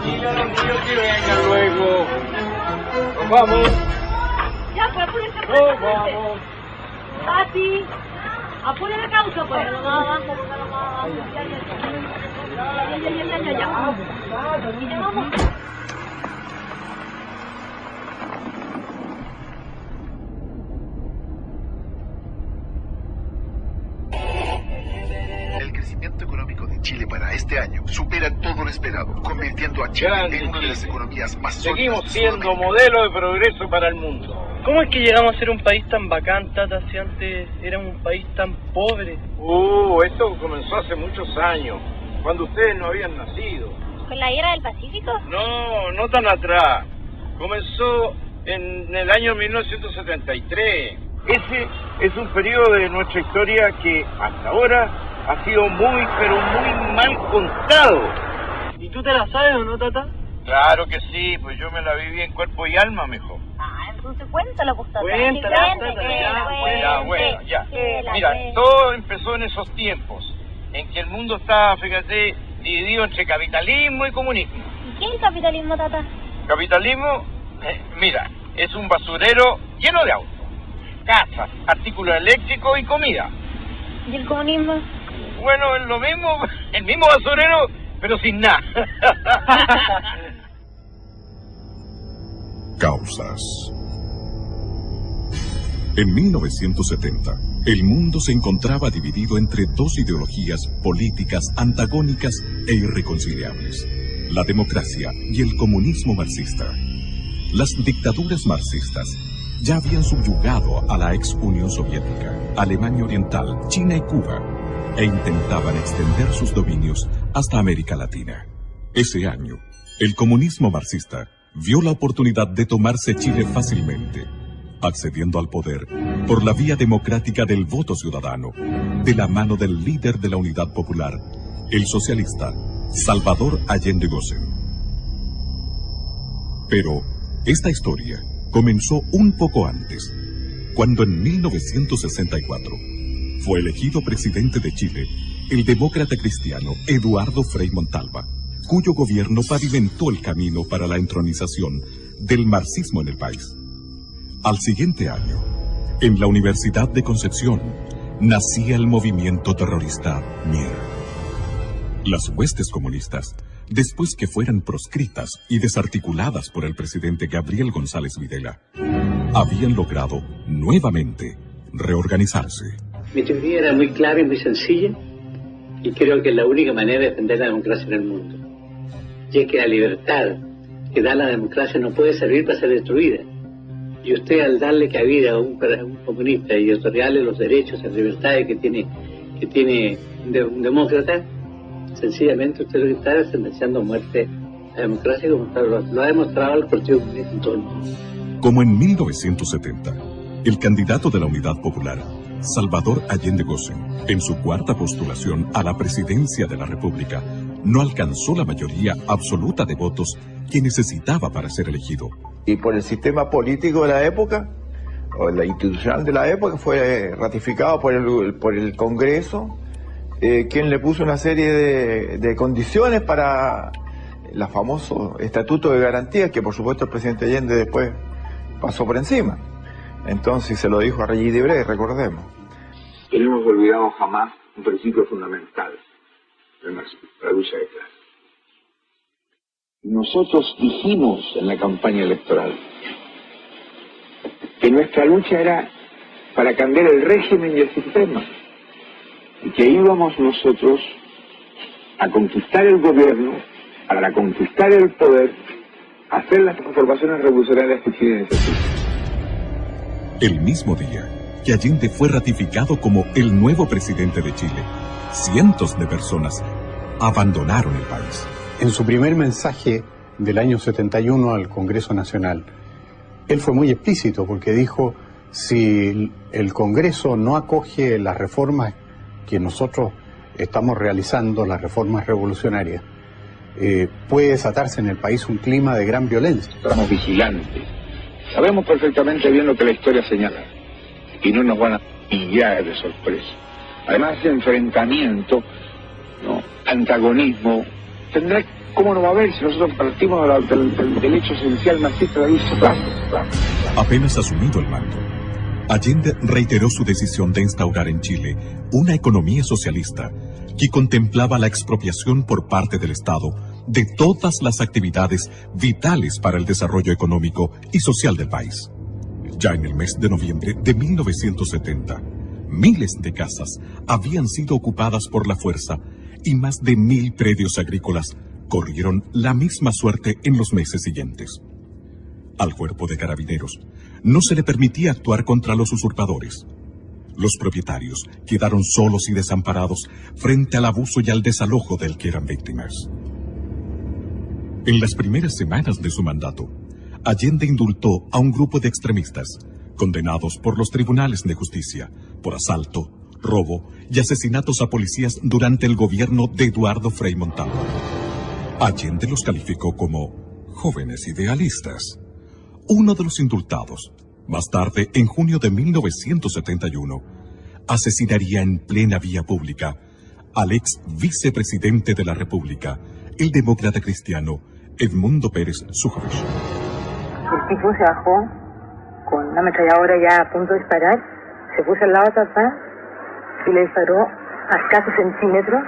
Díganos que venga luego. Nos vamos. Ya, pues apúrense. Nos vamos. Pati, apure la causa, pues. Lo más abajo, póngalo más abajo. Ya. Y ya vamos. El crecimiento económico de Chile para este año supera todo lo esperado, convirtiendo a Chile en una de las economías más sólidas. Seguimos siendo modelo de progreso para el mundo. ¿Cómo es que llegamos a ser un país tan bacán, Tata, si antes éramos un país tan pobre? Esto comenzó hace muchos años, cuando ustedes no habían nacido. ¿Con la guerra del Pacífico? No tan atrás. Comenzó en el año 1973. Ese es un periodo de nuestra historia que hasta ahora ha sido muy, pero muy mal contado. ¿Y tú te la sabes o no, Tata? Claro que sí, pues yo me la viví en cuerpo y alma, mejor. Entonces cuéntala, pues, Tata. Cuéntala, Bueno, ya. Mira, todo empezó en esos tiempos, en que el mundo estaba, fíjate, dividido entre capitalismo y comunismo. ¿Y qué es el capitalismo, Tata? Capitalismo, mira, es un basurero lleno de autos, casas, artículos eléctricos y comida. ¿Y el comunismo? Bueno, es lo mismo, el mismo basurero, pero sin nada. Causas. En 1970, el mundo se encontraba dividido entre dos ideologías políticas antagónicas e irreconciliables: la democracia y el comunismo marxista. Las dictaduras marxistas ya habían subyugado a la ex Unión Soviética, Alemania Oriental, China y Cuba, e intentaban extender sus dominios hasta América Latina. Ese año, el comunismo marxista vio la oportunidad de tomarse Chile fácilmente, accediendo al poder por la vía democrática del voto ciudadano, de la mano del líder de la Unidad Popular, el socialista Salvador Allende Gossen. Pero esta historia comenzó un poco antes, cuando en 1964 fue elegido presidente de Chile el demócrata cristiano Eduardo Frei Montalva, cuyo gobierno pavimentó el camino para la entronización del marxismo en el país. Al siguiente año, en la Universidad de Concepción, nacía el movimiento terrorista MIR. Las huestes comunistas, después que fueran proscritas y desarticuladas por el presidente Gabriel González Videla, habían logrado nuevamente reorganizarse. Mi teoría era muy clara y muy sencilla, y creo que es la única manera de defender la democracia en el mundo. Y es que la libertad que da la democracia no puede servir para ser destruida. Y usted, al darle cabida a un comunista y otorgarle los derechos y las libertades que tiene un demócrata, sencillamente usted lo que está es sentenciando a muerte a la democracia, como lo ha demostrado el Partido Comunista en todo el mundo. Como en 1970, el candidato de la Unidad Popular, Salvador Allende Gossen, en su cuarta postulación a la presidencia de la República, no alcanzó la mayoría absoluta de votos que necesitaba para ser elegido. Y por el sistema político de la época, o la institucional de la época, fue ratificado por el Congreso, quien le puso una serie de condiciones para el famoso Estatuto de Garantías, que por supuesto el presidente Allende después pasó por encima. Entonces se lo dijo a Regis Debray, recordemos. Que no hemos olvidado jamás un principio fundamental del marxismo, la lucha de clases. Nosotros dijimos en la campaña electoral que nuestra lucha era para cambiar el régimen y el sistema, y que íbamos nosotros a conquistar el gobierno, para conquistar el poder, a hacer las transformaciones revolucionarias que Chile necesita. El mismo día que Allende fue ratificado como el nuevo presidente de Chile, cientos de personas abandonaron el país. En su primer mensaje del año 71 al Congreso Nacional, él fue muy explícito porque dijo: si el Congreso no acoge las reformas que nosotros estamos realizando, las reformas revolucionarias, puede desatarse en el país un clima de gran violencia. Estamos vigilantes, sabemos perfectamente bien lo que la historia señala y no nos van a pillar de sorpresa. Además, ese enfrentamiento, antagonismo, tendrá ¿Cómo no va a haber si nosotros partimos del hecho esencial marxista de listo clase? Apenas asumido el mando, Allende reiteró su decisión de instaurar en Chile una economía socialista que contemplaba la expropiación por parte del Estado de todas las actividades vitales para el desarrollo económico y social del país. Ya en el mes de noviembre de 1970, miles de casas habían sido ocupadas por la fuerza y más de 1.000 predios agrícolas corrieron la misma suerte en los meses siguientes. Al cuerpo de carabineros no se le permitía actuar contra los usurpadores. Los propietarios quedaron solos y desamparados frente al abuso y al desalojo del que eran víctimas. En las primeras semanas de su mandato, Allende indultó a un grupo de extremistas, condenados por los tribunales de justicia, por asalto, robo y asesinatos a policías durante el gobierno de Eduardo Frei Montalva. Allende los calificó como jóvenes idealistas. Uno de los indultados, más tarde, en junio de 1971, asesinaría en plena vía pública al ex vicepresidente de la República, el demócrata cristiano Edmundo Pérez Sujovic. El tipo se bajó con una ametralladora ya a punto de disparar, se puso al lado de papá y le disparó a escasos centímetros.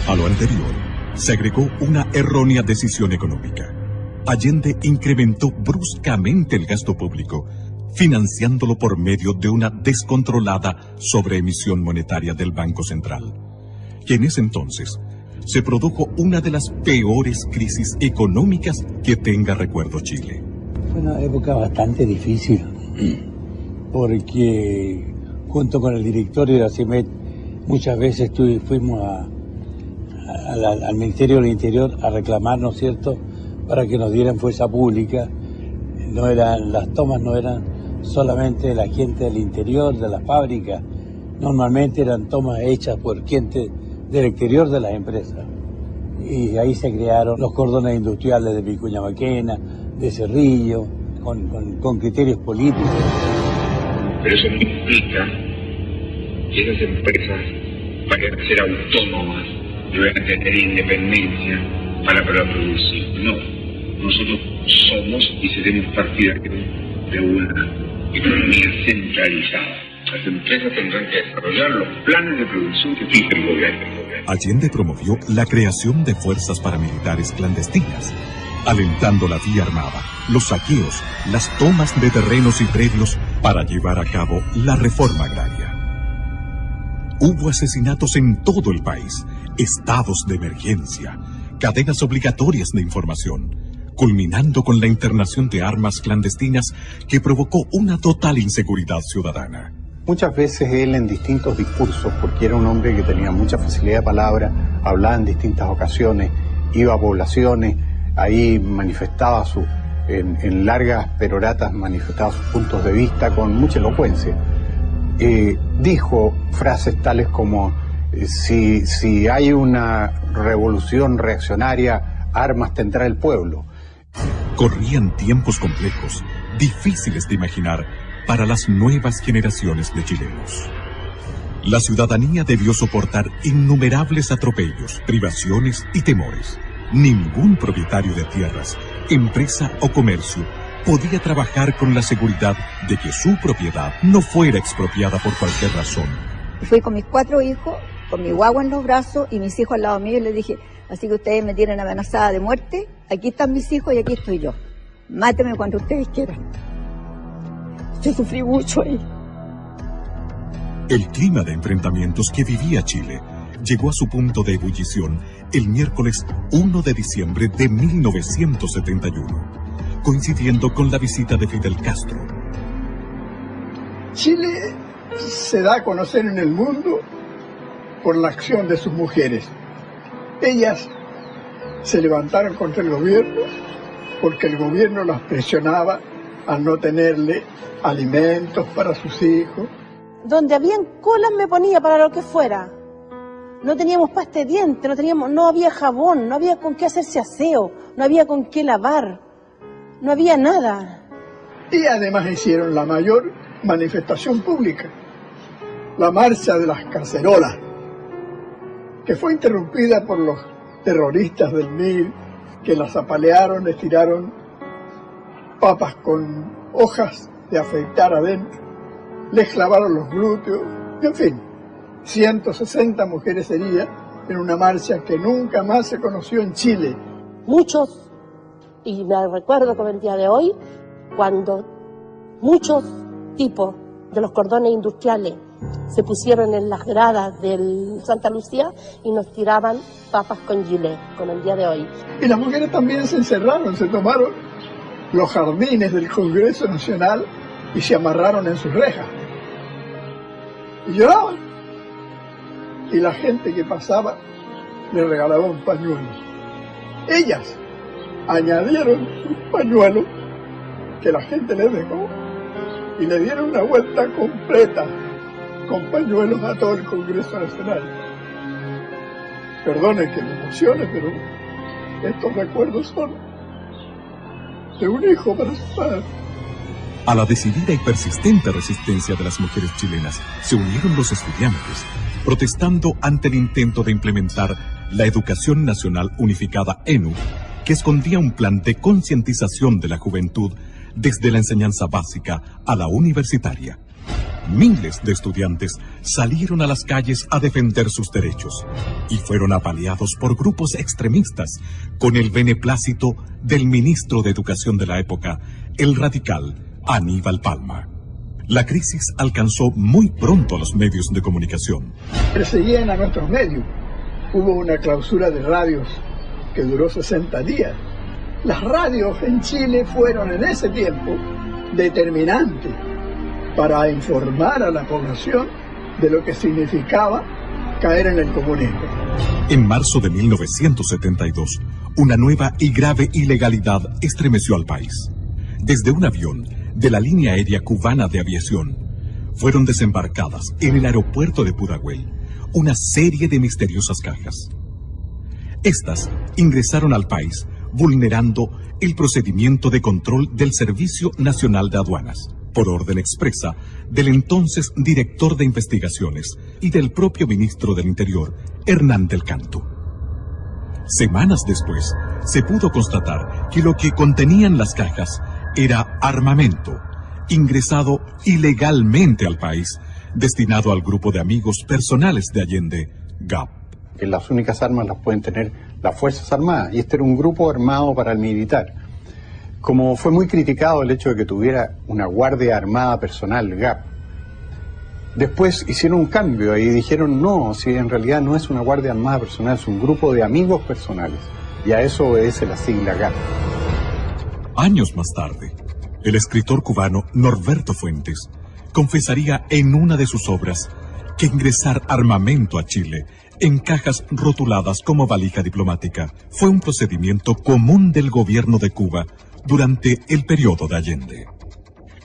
A lo anterior, se agregó una errónea decisión económica. Allende incrementó bruscamente el gasto público, financiándolo por medio de una descontrolada sobreemisión monetaria del Banco Central, que en ese entonces se produjo una de las peores crisis económicas que tenga recuerdo Chile. Fue una época bastante difícil, porque junto con el directorio de la CIMET muchas veces fuimos al Ministerio del Interior a reclamar, ¿no es cierto?, para que nos dieran fuerza pública. Las tomas no eran solamente de la gente del interior, de la fábrica, normalmente eran tomas hechas por gente del exterior de las empresas. Y ahí se crearon los cordones industriales de Vicuña Maquena, de Cerrillo, con criterios políticos. Pero eso no implica que esas empresas vayan a ser autónomas y vayan a tener independencia para producir. No. Nosotros somos y seremos partidarios de una economía centralizada. Las empresas tendrán que desarrollar los planes de producción que fija el gobierno. Allende promovió la creación de fuerzas paramilitares clandestinas, alentando la vía armada, los saqueos, las tomas de terrenos y predios para llevar a cabo la reforma agraria. Hubo asesinatos en todo el país, estados de emergencia, cadenas obligatorias de información, culminando con la internación de armas clandestinas que provocó una total inseguridad ciudadana. Muchas veces él en distintos discursos, porque era un hombre que tenía mucha facilidad de palabra, hablaba en distintas ocasiones, iba a poblaciones, ahí manifestaba en largas peroratas manifestaba sus puntos de vista con mucha elocuencia. Dijo frases tales como si hay una revolución reaccionaria, armas tendrá el pueblo. Corrían tiempos complejos, difíciles de imaginar para las nuevas generaciones de chilenos. La ciudadanía debió soportar innumerables atropellos, privaciones y temores. Ningún propietario de tierras, empresa o comercio podía trabajar con la seguridad de que su propiedad no fuera expropiada por cualquier razón. Fui con mis 4 hijos, con mi guagua en los brazos y mis hijos al lado mío y les dije, así que ustedes me tienen amenazada de muerte, aquí están mis hijos y aquí estoy yo. Mátenme cuando ustedes quieran. Yo sufrí mucho ahí. El clima de enfrentamientos que vivía Chile llegó a su punto de ebullición el miércoles 1 de diciembre de 1971, coincidiendo con la visita de Fidel Castro. Chile se da a conocer en el mundo por la acción de sus mujeres. Ellas se levantaron contra el gobierno porque el gobierno las presionaba a no tenerle alimentos para sus hijos. Donde habían colas me ponía para lo que fuera. No teníamos pasta de dientes, no había jabón, no había con qué hacerse aseo, no había con qué lavar, no había nada. Y además hicieron la mayor manifestación pública, la marcha de las cacerolas, que fue interrumpida por los terroristas del MIR que las apalearon, les tiraron papas con hojas de afeitar adentro, les clavaron los glúteos, en fin, 160 mujeres heridas en una marcha que nunca más se conoció en Chile. Muchos, y me recuerdo como el día de hoy, cuando muchos tipos de los cordones industriales se pusieron en las gradas del Santa Lucía y nos tiraban papas con gilet, como el día de hoy. Y las mujeres también se encerraron, se tomaron los jardines del Congreso Nacional y se amarraron en sus rejas. Y lloraban. Y la gente que pasaba le regalaba un pañuelo. Ellas añadieron un pañuelo que la gente les dejó y le dieron una vuelta completa con pañuelos a todo el Congreso Nacional. Perdone que me emocione, pero estos recuerdos son de un hijo para su padre. A la decidida y persistente resistencia de las mujeres chilenas se unieron los estudiantes, protestando ante el intento de implementar la Educación Nacional Unificada ENU, que escondía un plan de concientización de la juventud desde la enseñanza básica a la universitaria. Miles de estudiantes salieron a las calles a defender sus derechos y fueron apaleados por grupos extremistas con el beneplácito del ministro de Educación de la época, el radical Aníbal Palma. La crisis alcanzó muy pronto a los medios de comunicación. Perseguían a nuestros medios. Hubo una clausura de radios que duró 60 días. Las radios en Chile fueron en ese tiempo determinantes para informar a la población de lo que significaba caer en el comunismo. En marzo de 1972, una nueva y grave ilegalidad estremeció al país. Desde un avión de la línea aérea cubana de aviación, fueron desembarcadas en el aeropuerto de Pudahuel una serie de misteriosas cajas. Estas ingresaron al país vulnerando el procedimiento de control del Servicio Nacional de Aduanas, por orden expresa del entonces director de investigaciones y del propio ministro del Interior, Hernán del Canto. Semanas después, se pudo constatar que lo que contenían las cajas era armamento, ingresado ilegalmente al país, destinado al grupo de amigos personales de Allende, GAP. Que las únicas armas las pueden tener las Fuerzas Armadas, y este era un grupo armado paramilitar. Como fue muy criticado el hecho de que tuviera una Guardia Armada personal, GAP, después hicieron un cambio y dijeron no, si en realidad no es una Guardia Armada personal, es un grupo de amigos personales, y a eso obedece la sigla GAP. Años más tarde, el escritor cubano Norberto Fuentes confesaría en una de sus obras que ingresar armamento a Chile en cajas rotuladas como valija diplomática fue un procedimiento común del gobierno de Cuba durante el periodo de Allende.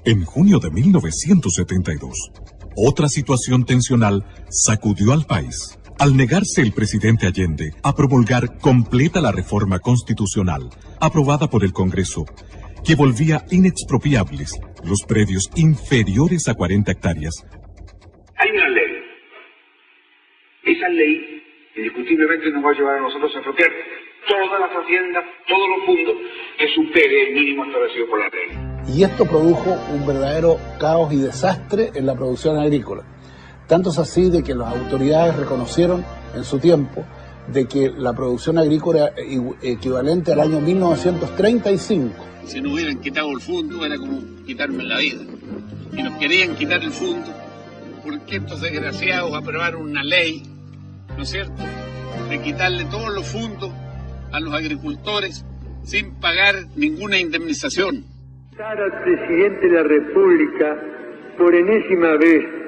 En junio de 1972, otra situación tensional sacudió al país al negarse el presidente Allende a promulgar completa la reforma constitucional aprobada por el Congreso, que volvía inexpropiables los predios inferiores a 40 hectáreas. Hay una ley. Esa ley indiscutiblemente nos va a llevar a nosotros a expropiar todas las haciendas, todos los fondos que supere el mínimo establecido por la ley. Y esto produjo un verdadero caos y desastre en la producción agrícola. Tanto es así de que las autoridades reconocieron en su tiempo de que la producción agrícola equivalente al año 1935. Si no hubieran quitado el fondo era como quitarme la vida. Y nos querían quitar el fondo porque estos desgraciados aprobaron una ley, ¿no es cierto?, de quitarle todos los fondos a los agricultores sin pagar ninguna indemnización. Al presidente de la República por enésima vez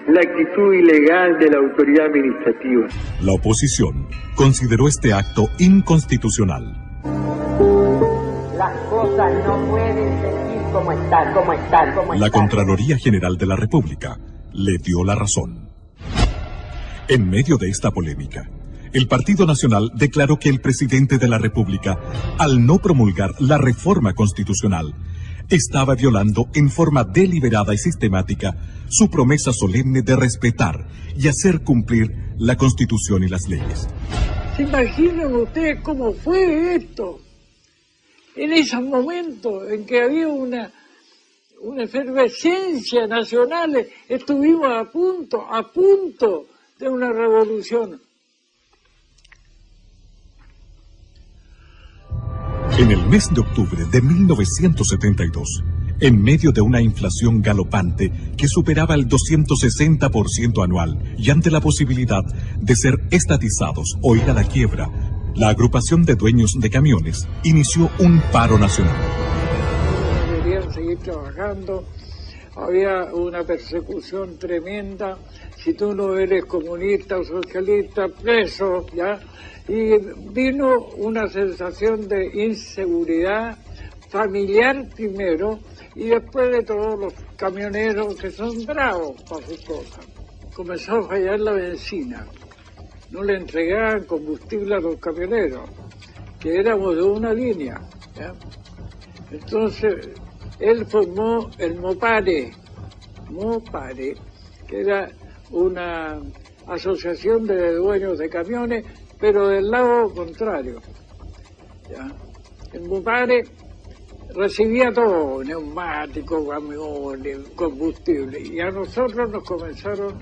la actitud ilegal de la autoridad administrativa. La oposición consideró este acto inconstitucional. Las cosas no pueden seguir como están. La Contraloría General de la República le dio la razón. En medio de esta polémica, el Partido Nacional declaró que el presidente de la República, al no promulgar la reforma constitucional, estaba violando en forma deliberada y sistemática su promesa solemne de respetar y hacer cumplir la Constitución y las leyes. ¿Se imaginan ustedes cómo fue esto? en esos momentos en que había una efervescencia nacional, estuvimos a punto de una revolución. En el mes de octubre de 1972, en medio de una inflación galopante que superaba el 260% anual y ante la posibilidad de ser estatizados o ir a la quiebra, la agrupación de dueños de camiones inició un paro nacional. Querían seguir trabajando, había una persecución tremenda, si tú no eres comunista o socialista, preso, ¿ya? Y vino una sensación de inseguridad familiar primero, y después de todos los camioneros que son bravos para sus cosas. Comenzó a fallar la benzina, no le entregaban combustible a los camioneros, que éramos de una línea, ¿ya? Entonces él formó el Mopare, que era una asociación de dueños de camiones, pero del lado contrario, ¿ya? El Mopare recibía todo, neumáticos, camiones, combustible, y a nosotros nos comenzaron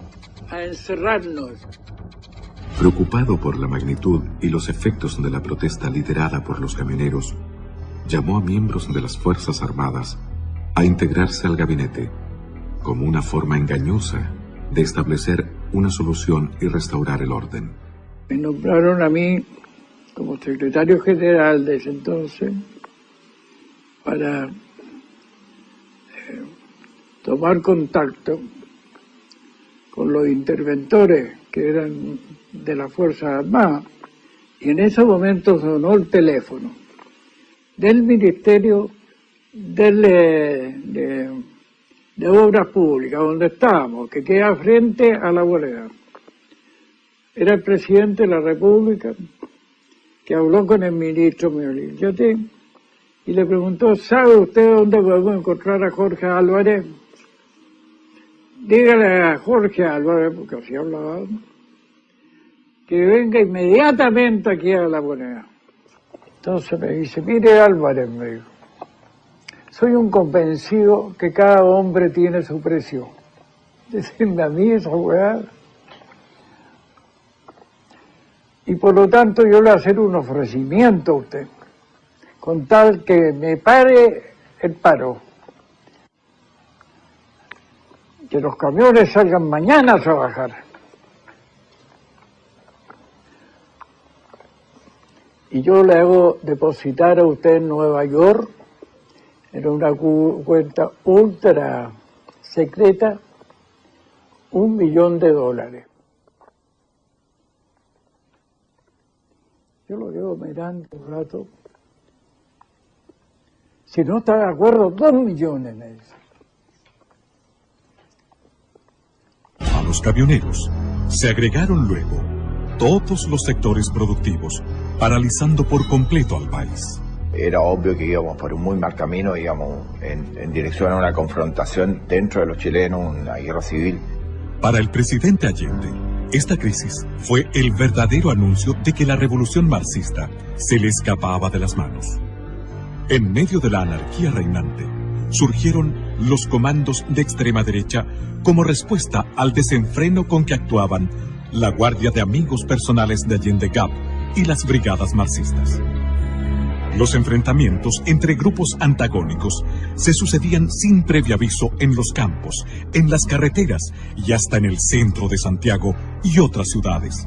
a encerrarnos. Preocupado por la magnitud y los efectos de la protesta liderada por los camioneros, llamó a miembros de las Fuerzas Armadas a integrarse al gabinete, como una forma engañosa de establecer una solución y restaurar el orden. Me nombraron a mí como secretario general de ese entonces para tomar contacto con los interventores que eran de las Fuerzas Armadas, y en ese momento sonó el teléfono del Ministerio de Obras Públicas, donde estábamos, que queda frente a la Bolera. Era el presidente de la República que habló con el ministro Meolín Yaté y le preguntó: ¿sabe usted dónde podemos encontrar a Jorge Álvarez? Dígale a Jorge Álvarez, porque así hablaba, que venga inmediatamente aquí a La Moneda. Entonces me dice: mire Álvarez, me dijo, soy un convencido que cada hombre tiene su precio. Decirme a mí esa weá. Y por lo tanto yo le voy a hacer un ofrecimiento a usted, con tal que me pare el paro. Que los camiones salgan mañana a trabajar. Y yo le hago depositar a usted en Nueva York, en una cuenta ultra secreta, $1 millón. Yo lo llevo mirando un rato. Si no está de acuerdo, 2 millones, me dice. A los camioneros se agregaron luego todos los sectores productivos, paralizando por completo al país. Era obvio que íbamos por un muy mal camino, íbamos en dirección a una confrontación dentro de los chilenos, una guerra civil. Para el presidente Allende, esta crisis fue el verdadero anuncio de que la revolución marxista se le escapaba de las manos. En medio de la anarquía reinante, surgieron los comandos de extrema derecha como respuesta al desenfreno con que actuaban la Guardia de Amigos Personales de Allende GAP y las brigadas marxistas. Los enfrentamientos entre grupos antagónicos se sucedían sin previo aviso en los campos, en las carreteras y hasta en el centro de Santiago y otras ciudades.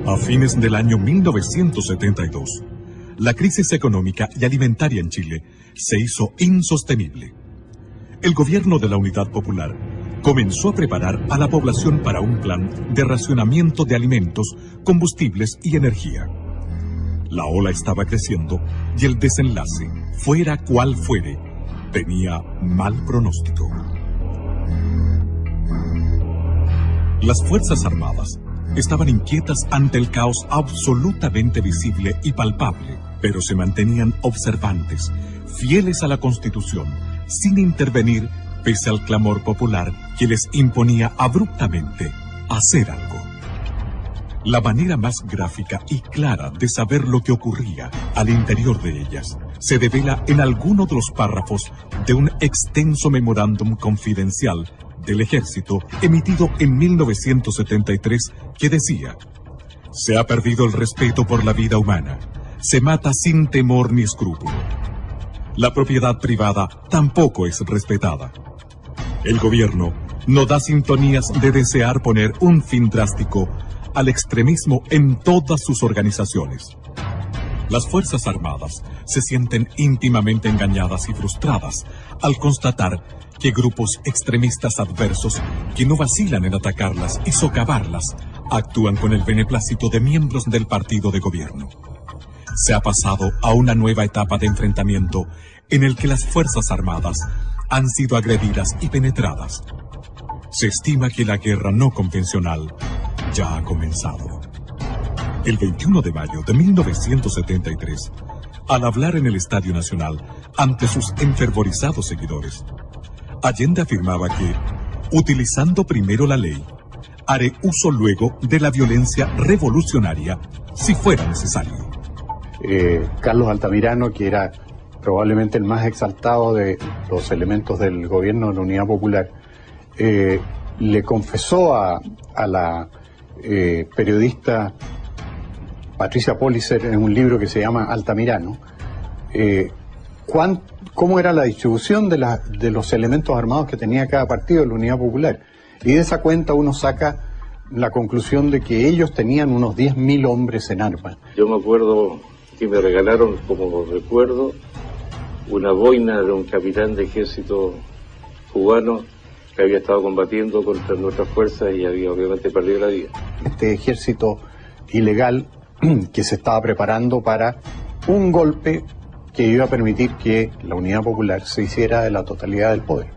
A fines del año 1972, la crisis económica y alimentaria en Chile se hizo insostenible. El gobierno de la Unidad Popular comenzó a preparar a la población para un plan de racionamiento de alimentos, combustibles y energía. La ola estaba creciendo y el desenlace, fuera cual fuere, tenía mal pronóstico. Las Fuerzas Armadas estaban inquietas ante el caos absolutamente visible y palpable, pero se mantenían observantes, fieles a la Constitución, sin intervenir pese al clamor popular que les imponía abruptamente hacer algo. La manera más gráfica y clara de saber lo que ocurría al interior de ellas se devela en alguno de los párrafos de un extenso memorándum confidencial del ejército emitido en 1973 que decía: se ha perdido el respeto por la vida humana, se mata sin temor ni escrúpulo. La propiedad privada tampoco es respetada. El gobierno no da sintonías de desear poner un fin drástico al extremismo en todas sus organizaciones. Las Fuerzas Armadas se sienten íntimamente engañadas y frustradas al constatar que grupos extremistas adversos que no vacilan en atacarlas y socavarlas actúan con el beneplácito de miembros del partido de gobierno. Se ha pasado a una nueva etapa de enfrentamiento en el que las Fuerzas Armadas han sido agredidas y penetradas. Se estima que la guerra no convencional ya ha comenzado. El 21 de mayo de 1973, al hablar en el Estadio Nacional ante sus enfervorizados seguidores, Allende afirmaba que, utilizando primero la ley, haré uso luego de la violencia revolucionaria si fuera necesario. Carlos Altamirano, que era probablemente el más exaltado de los elementos del gobierno de la Unidad Popular, le confesó a la periodista Patricia Pollicer en un libro que se llama Altamirano, cómo era la distribución de los elementos armados que tenía cada partido de la Unidad Popular. Y de esa cuenta uno saca la conclusión de que ellos tenían unos 10.000 hombres en armas. Yo me acuerdo que me regalaron, como recuerdo, una boina de un capitán de ejército cubano que había estado combatiendo contra nuestras fuerzas y había obviamente perdido la vida. Este ejército ilegal que se estaba preparando para un golpe que iba a permitir que la Unidad Popular se hiciera de la totalidad del poder.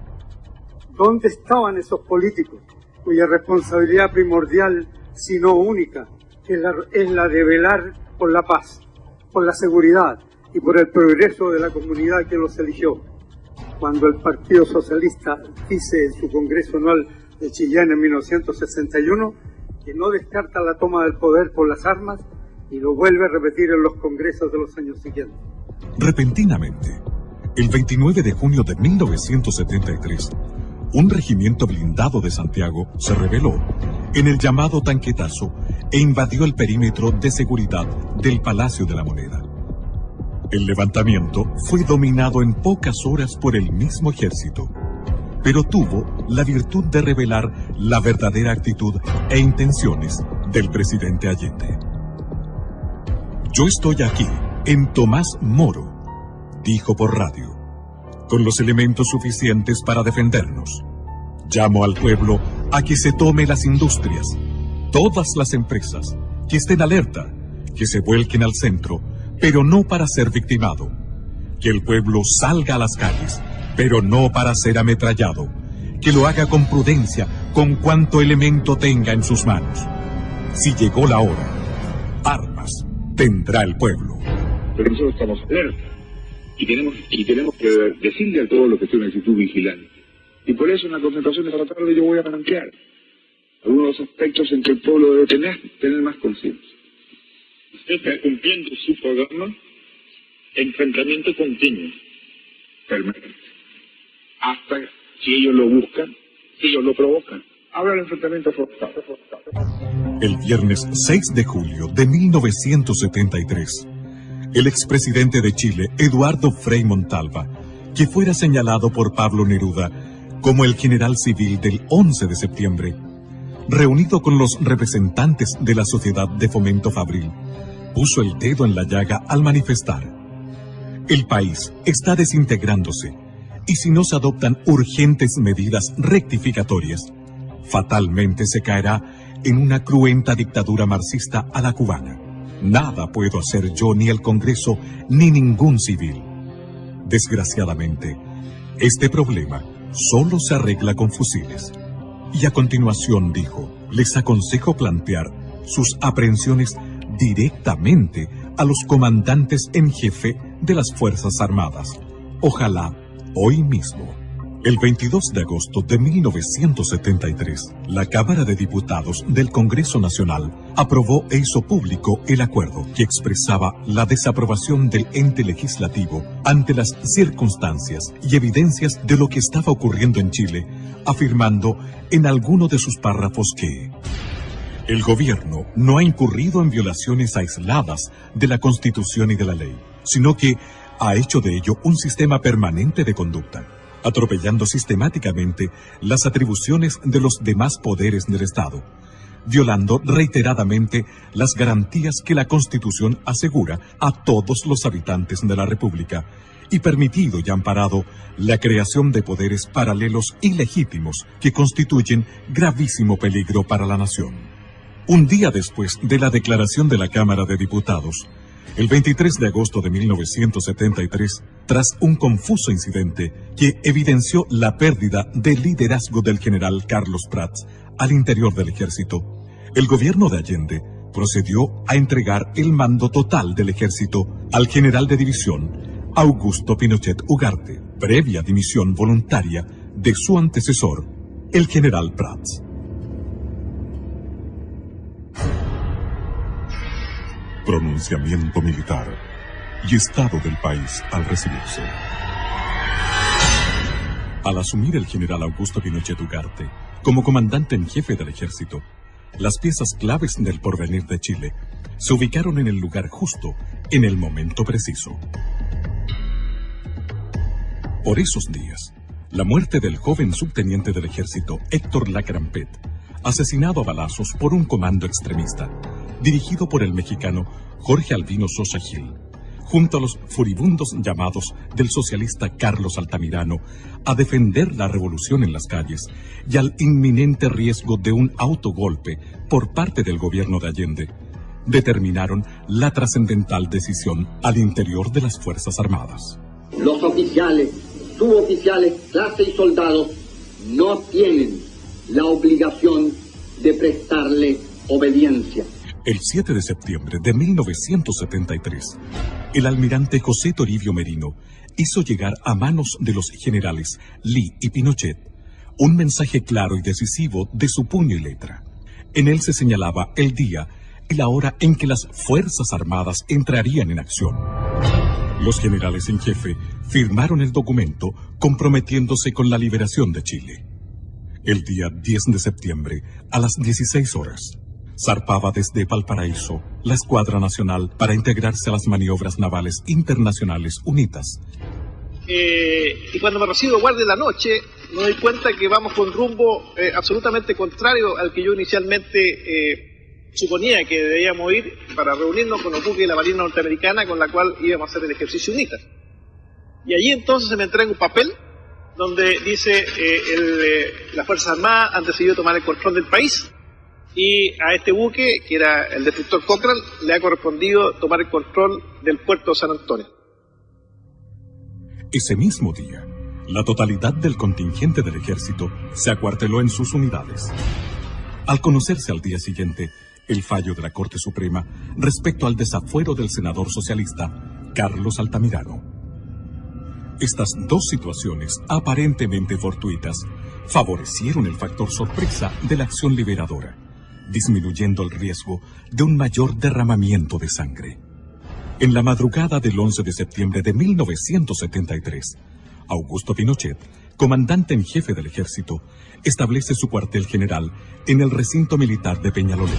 ¿Dónde estaban esos políticos cuya responsabilidad primordial, si no única, es la de velar por la paz, por la seguridad y por el progreso de la comunidad que los eligió? Cuando el Partido Socialista dice en su Congreso Anual de Chillán en 1961 que no descarta la toma del poder por las armas y lo vuelve a repetir en los congresos de los años siguientes. Repentinamente, el 29 de junio de 1973, un regimiento blindado de Santiago se rebeló en el llamado Tanquetazo e invadió el perímetro de seguridad del Palacio de la Moneda. El levantamiento fue dominado en pocas horas por el mismo ejército, pero tuvo la virtud de revelar la verdadera actitud e intenciones del presidente Allende. Yo estoy aquí, en Tomás Moro, dijo por radio, con los elementos suficientes para defendernos. Llamo al pueblo a que se tome las industrias, todas las empresas, que estén alerta, que se vuelquen al centro, pero no para ser victimado. Que el pueblo salga a las calles, pero no para ser ametrallado. Que lo haga con prudencia, con cuanto elemento tenga en sus manos. Si llegó la hora, armas tendrá el pueblo. Pero nosotros estamos alerta y tenemos que decirle a todos los que estén en actitud vigilante. Y por eso en la concentración de la tarde yo voy a plantear algunos aspectos en que el pueblo debe tener más conciencia. Usted está cumpliendo su programa, enfrentamiento continuo. Permanente. Hasta si ellos lo buscan, si ellos lo provocan. Habrá el enfrentamiento forzado. El viernes 6 de julio de 1973, el expresidente de Chile, Eduardo Frei Montalva, que fuera señalado por Pablo Neruda como el general civil del 11 de septiembre, reunido con los representantes de la Sociedad de Fomento Fabril, puso el dedo en la llaga al manifestar: el país está desintegrándose y si no se adoptan urgentes medidas rectificatorias, fatalmente se caerá en una cruenta dictadura marxista a la cubana. Nada puedo hacer yo, ni el Congreso, ni ningún civil. Desgraciadamente, este problema solo se arregla con fusiles. Y a continuación dijo: les aconsejo plantear sus aprehensiones directamente a los comandantes en jefe de las Fuerzas Armadas. Ojalá hoy mismo. El 22 de agosto de 1973, la Cámara de Diputados del Congreso Nacional aprobó e hizo público el acuerdo que expresaba la desaprobación del ente legislativo ante las circunstancias y evidencias de lo que estaba ocurriendo en Chile, afirmando en alguno de sus párrafos que el gobierno no ha incurrido en violaciones aisladas de la Constitución y de la ley, sino que ha hecho de ello un sistema permanente de conducta, atropellando sistemáticamente las atribuciones de los demás poderes del Estado, violando reiteradamente las garantías que la Constitución asegura a todos los habitantes de la República y permitido y amparado la creación de poderes paralelos ilegítimos que constituyen gravísimo peligro para la nación. Un día después de la declaración de la Cámara de Diputados, el 23 de agosto de 1973, tras un confuso incidente que evidenció la pérdida de liderazgo del general Carlos Prats al interior del ejército, el gobierno de Allende procedió a entregar el mando total del ejército al general de división Augusto Pinochet Ugarte, previa dimisión voluntaria de su antecesor, el general Prats. Pronunciamiento militar y estado del país al recibirse. Al asumir el general Augusto Pinochet Ugarte como comandante en jefe del ejército, las piezas claves del porvenir de Chile se ubicaron en el lugar justo, en el momento preciso. Por esos días, la muerte del joven subteniente del ejército Héctor Lacrampet, asesinado a balazos por un comando extremista, dirigido por el mexicano Jorge Albino Sosa Gil, junto a los furibundos llamados del socialista Carlos Altamirano a defender la revolución en las calles y al inminente riesgo de un autogolpe por parte del gobierno de Allende, determinaron la trascendental decisión al interior de las Fuerzas Armadas. Los oficiales, suboficiales, clase y soldados no tienen la obligación de prestarle obediencia. El 7 de septiembre de 1973, el almirante José Toribio Merino hizo llegar a manos de los generales Lee y Pinochet un mensaje claro y decisivo de su puño y letra. En él se señalaba el día y la hora en que las Fuerzas Armadas entrarían en acción. Los generales en jefe firmaron el documento comprometiéndose con la liberación de Chile. El día 10 de septiembre, a las 16 horas, zarpaba desde Valparaíso la Escuadra Nacional para integrarse a las maniobras navales internacionales UNITAS. Y cuando me recibo guardia de la noche, me doy cuenta que vamos con rumbo absolutamente contrario al que yo inicialmente suponía que debíamos ir para reunirnos con los buques de la Marina Norteamericana con la cual íbamos a hacer el ejercicio UNITAS. Y allí entonces se me entrega un papel donde dice las Fuerzas Armadas han decidido tomar el control del país. Y a este buque, que era el destructor Cochrane, le ha correspondido tomar el control del puerto de San Antonio. Ese mismo día, la totalidad del contingente del ejército se acuarteló en sus unidades. Al conocerse al día siguiente el fallo de la Corte Suprema respecto al desafuero del senador socialista Carlos Altamirano. Estas dos situaciones, aparentemente fortuitas, favorecieron el factor sorpresa de la acción liberadora, disminuyendo el riesgo de un mayor derramamiento de sangre. En la madrugada del 11 de septiembre de 1973, Augusto Pinochet, comandante en jefe del ejército, establece su cuartel general en el recinto militar de Peñalolén,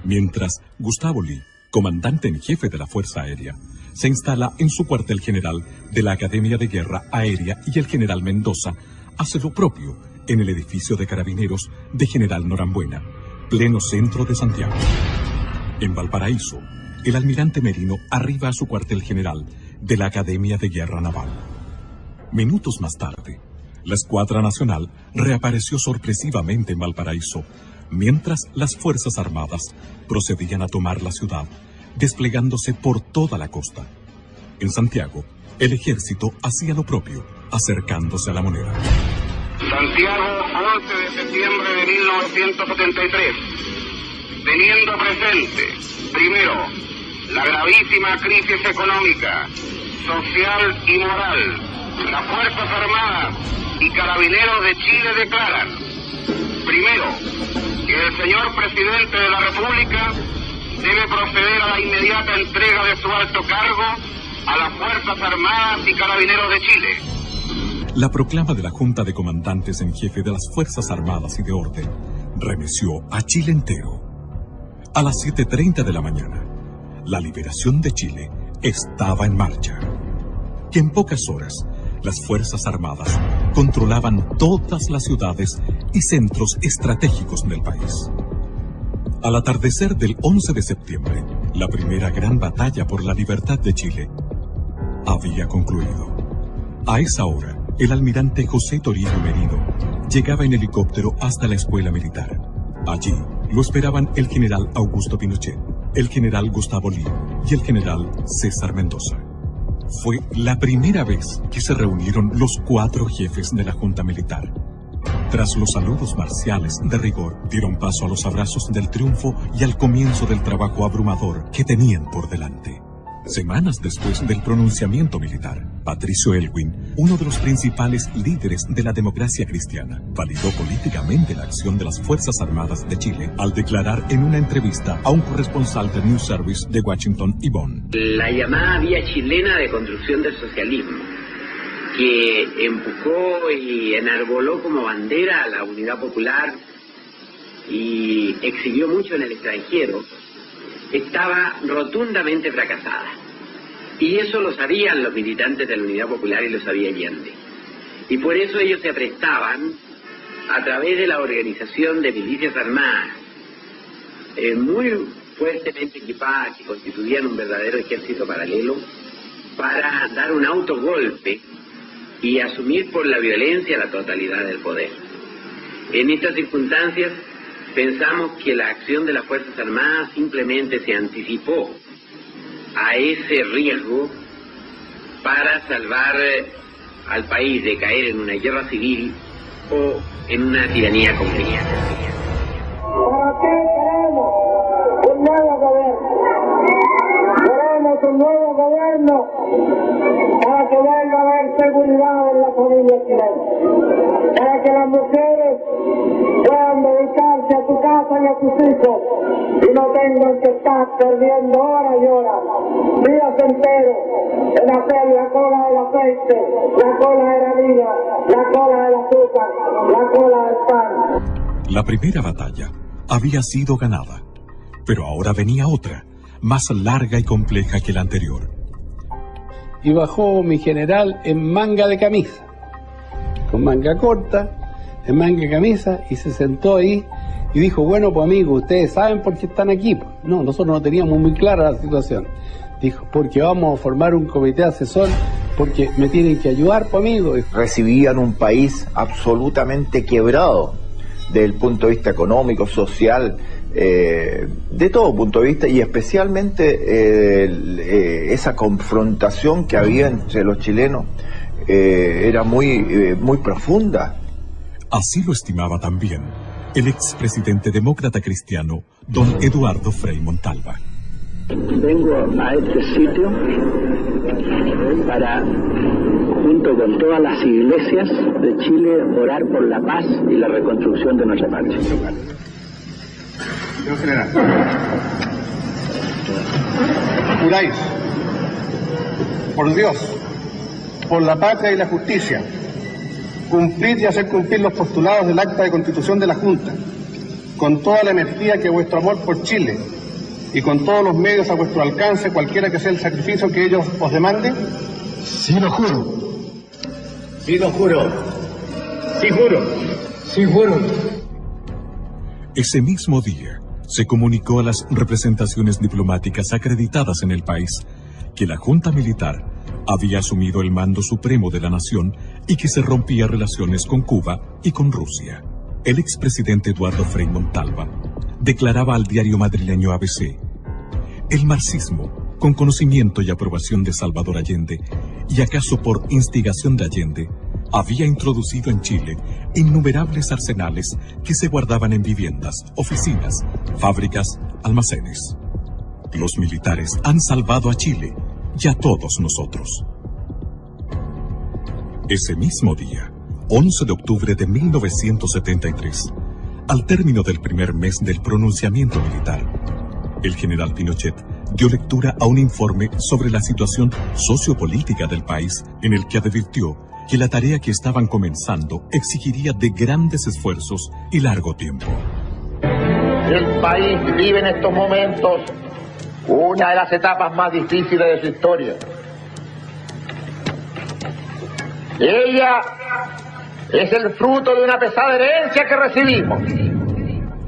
mientras Gustavo Lee, comandante en jefe de la Fuerza Aérea, se instala en su cuartel general de la Academia de Guerra Aérea y el general Mendoza hace lo propio en el edificio de carabineros de General Norambuena, pleno centro de Santiago. En Valparaíso, el almirante Merino arriba a su cuartel general de la Academia de Guerra Naval. Minutos más tarde, la Escuadra Nacional reapareció sorpresivamente en Valparaíso, mientras las Fuerzas Armadas procedían a tomar la ciudad, desplegándose por toda la costa. En Santiago, el ejército hacía lo propio, acercándose a la Moneda. Santiago, 11 de septiembre de 1973, teniendo presente, primero, la gravísima crisis económica, social y moral, las Fuerzas Armadas y Carabineros de Chile declaran, primero, que que el señor presidente de la República debe proceder a la inmediata entrega de su alto cargo a las Fuerzas Armadas y Carabineros de Chile. La proclama de la Junta de Comandantes en Jefe de las Fuerzas Armadas y de Orden remeció a Chile entero. A las 7:30 de la mañana, la liberación de Chile estaba en marcha. Que en pocas horas, las Fuerzas Armadas controlaban todas las ciudades y centros estratégicos del país. Al atardecer del 11 de septiembre, la primera gran batalla por la libertad de Chile había concluido. A esa hora, el almirante José Toribio Merino llegaba en helicóptero hasta la escuela militar. Allí lo esperaban el general Augusto Pinochet, el general Gustavo Lee y el general César Mendoza. Fue la primera vez que se reunieron los 4 jefes de la Junta Militar. Tras los saludos marciales de rigor, dieron paso a los abrazos del triunfo y al comienzo del trabajo abrumador que tenían por delante. Semanas después del pronunciamiento militar, Patricio Elwin, uno de los principales líderes de la democracia cristiana, validó políticamente la acción de las Fuerzas Armadas de Chile al declarar en una entrevista a un corresponsal del News Service de Washington y Bonn. La llamada vía chilena de construcción del socialismo, que empujó y enarboló como bandera a la unidad popular y exhibió mucho en el extranjero, estaba rotundamente fracasada. Y eso lo sabían los militantes de la Unidad Popular y lo sabía Allende. Y por eso ellos se aprestaban, a través de la organización de milicias armadas, muy fuertemente equipadas, que constituían un verdadero ejército paralelo, para dar un autogolpe y asumir por la violencia la totalidad del poder. En estas circunstancias, pensamos que la acción de las Fuerzas Armadas simplemente se anticipó a ese riesgo para salvar al país de caer en una guerra civil o en una tiranía comunista. ¿Para qué queremos un nuevo gobierno? Queremos un nuevo gobierno para que venga a haber seguridad en la familia chilena, para que las mujeres puedan dedicarse a su casa y a sus hijos y no tengan que estar perdiendo horas y horas, días enteros en hacer la cola del aceite, la cola de la harina, la cola del azúcar, la cola del pan. La primera batalla había sido ganada, pero ahora venía otra, más larga y compleja que la anterior. Y bajó mi general en manga de camisa, con manga corta, en manga de camisa, y se sentó ahí y dijo, bueno, pues amigos, ustedes saben por qué están aquí. No, nosotros no teníamos muy clara la situación. Dijo, porque vamos a formar un comité asesor, porque me tienen que ayudar, pues amigos. Recibían un país absolutamente quebrado, desde el punto de vista económico, social, de todo punto de vista, y especialmente esa confrontación que había entre los chilenos era muy profunda. Así lo estimaba también el expresidente demócrata cristiano, don Eduardo Frei Montalva. Vengo a este sitio para, junto con todas las iglesias de Chile, orar por la paz y la reconstrucción de nuestra patria. Señor general, juráis, por Dios, por la patria y la justicia, cumplir y hacer cumplir los postulados del acta de constitución de la Junta, con toda la energía que vuestro amor por Chile y con todos los medios a vuestro alcance, cualquiera que sea el sacrificio que ellos os demanden? Sí, lo juro. Sí, lo juro. Sí, juro. Sí, juro. Ese mismo día se comunicó a las representaciones diplomáticas acreditadas en el país que la Junta Militar había asumido el mando supremo de la nación y que se rompía relaciones con Cuba y con Rusia. El expresidente Eduardo Frei Montalva declaraba al diario madrileño ABC: el marxismo, con conocimiento y aprobación de Salvador Allende, y acaso por instigación de Allende, había introducido en Chile innumerables arsenales que se guardaban en viviendas, oficinas, fábricas, almacenes. Los militares han salvado a Chile y a todos nosotros. Ese mismo día, 11 de octubre de 1973, Al término del primer mes del pronunciamiento militar, el general Pinochet dio lectura a un informe sobre la situación sociopolítica del país, en el que advirtió que la tarea que estaban comenzando exigiría de grandes esfuerzos y largo tiempo. El país vive en estos momentos una de las etapas más difíciles de su historia. Ella es el fruto de una pesada herencia que recibimos.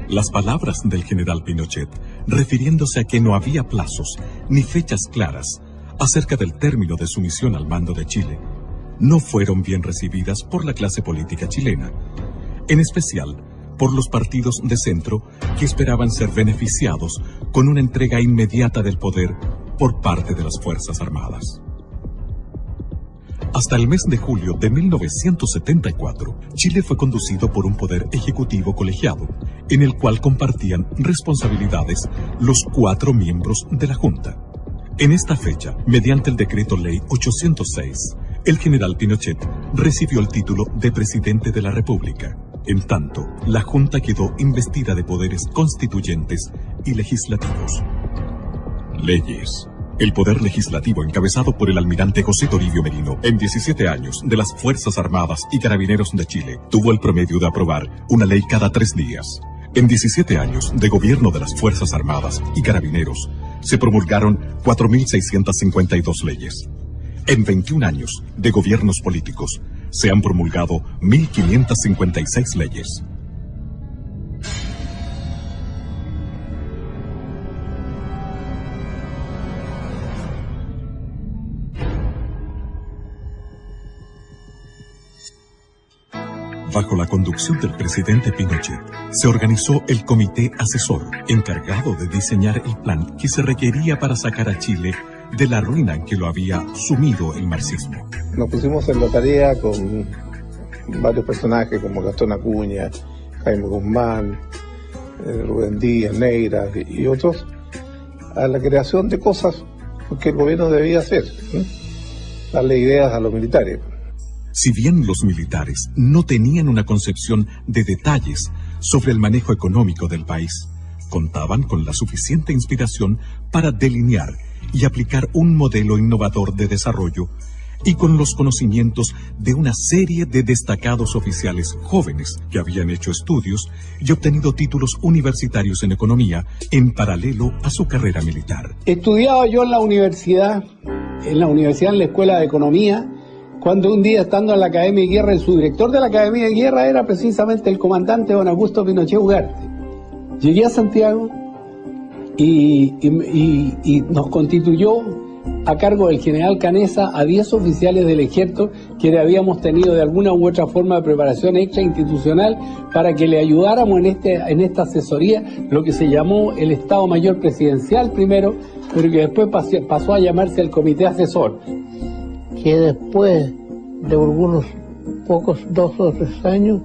Las palabras del general Pinochet, refiriéndose a que no había plazos ni fechas claras acerca del término de su misión al mando de Chile, no fueron bien recibidas por la clase política chilena, en especial por los partidos de centro que esperaban ser beneficiados con una entrega inmediata del poder por parte de las Fuerzas Armadas. Hasta el mes de julio de 1974, Chile fue conducido por un poder ejecutivo colegiado, en el cual compartían responsabilidades los 4 miembros de la Junta. En esta fecha, mediante el decreto ley 806, el general Pinochet recibió el título de presidente de la República. En tanto, la Junta quedó investida de poderes constituyentes y legislativos. Leyes. El poder legislativo, encabezado por el almirante José Toribio Merino, en 17 años de las Fuerzas Armadas y Carabineros de Chile, tuvo el promedio de aprobar una ley cada 3 días. En 17 años de gobierno de las Fuerzas Armadas y Carabineros, se promulgaron 4.652 leyes. En 21 años de gobiernos políticos, se han promulgado 1.556 leyes. Bajo la conducción del presidente Pinochet, se organizó el Comité Asesor, encargado de diseñar el plan que se requería para sacar a Chile de la ruina en que lo había sumido el marxismo. Nos pusimos en la tarea con varios personajes como Gastón Acuña, Jaime Guzmán, Rubén Díaz, Neira y otros, a la creación de cosas que el gobierno debía hacer, darle ideas a los militares. Si bien los militares no tenían una concepción de detalles sobre el manejo económico del país, contaban con la suficiente inspiración para delinear y aplicar un modelo innovador de desarrollo y con los conocimientos de una serie de destacados oficiales jóvenes que habían hecho estudios y obtenido títulos universitarios en economía en paralelo a su carrera militar. Estudiaba yo en la universidad, en la Escuela de Economía, cuando un día, estando en la Academia de Guerra, su director de la Academia de Guerra era precisamente el comandante don Augusto Pinochet Ugarte. Llegué a Santiago y nos constituyó a cargo del general Canesa a 10 oficiales del ejército que habíamos tenido de alguna u otra forma de preparación extrainstitucional para que le ayudáramos en esta asesoría, lo que se llamó el Estado Mayor Presidencial primero, pero que después pasó a llamarse el Comité Asesor. Que después de algunos pocos 2 o 3 años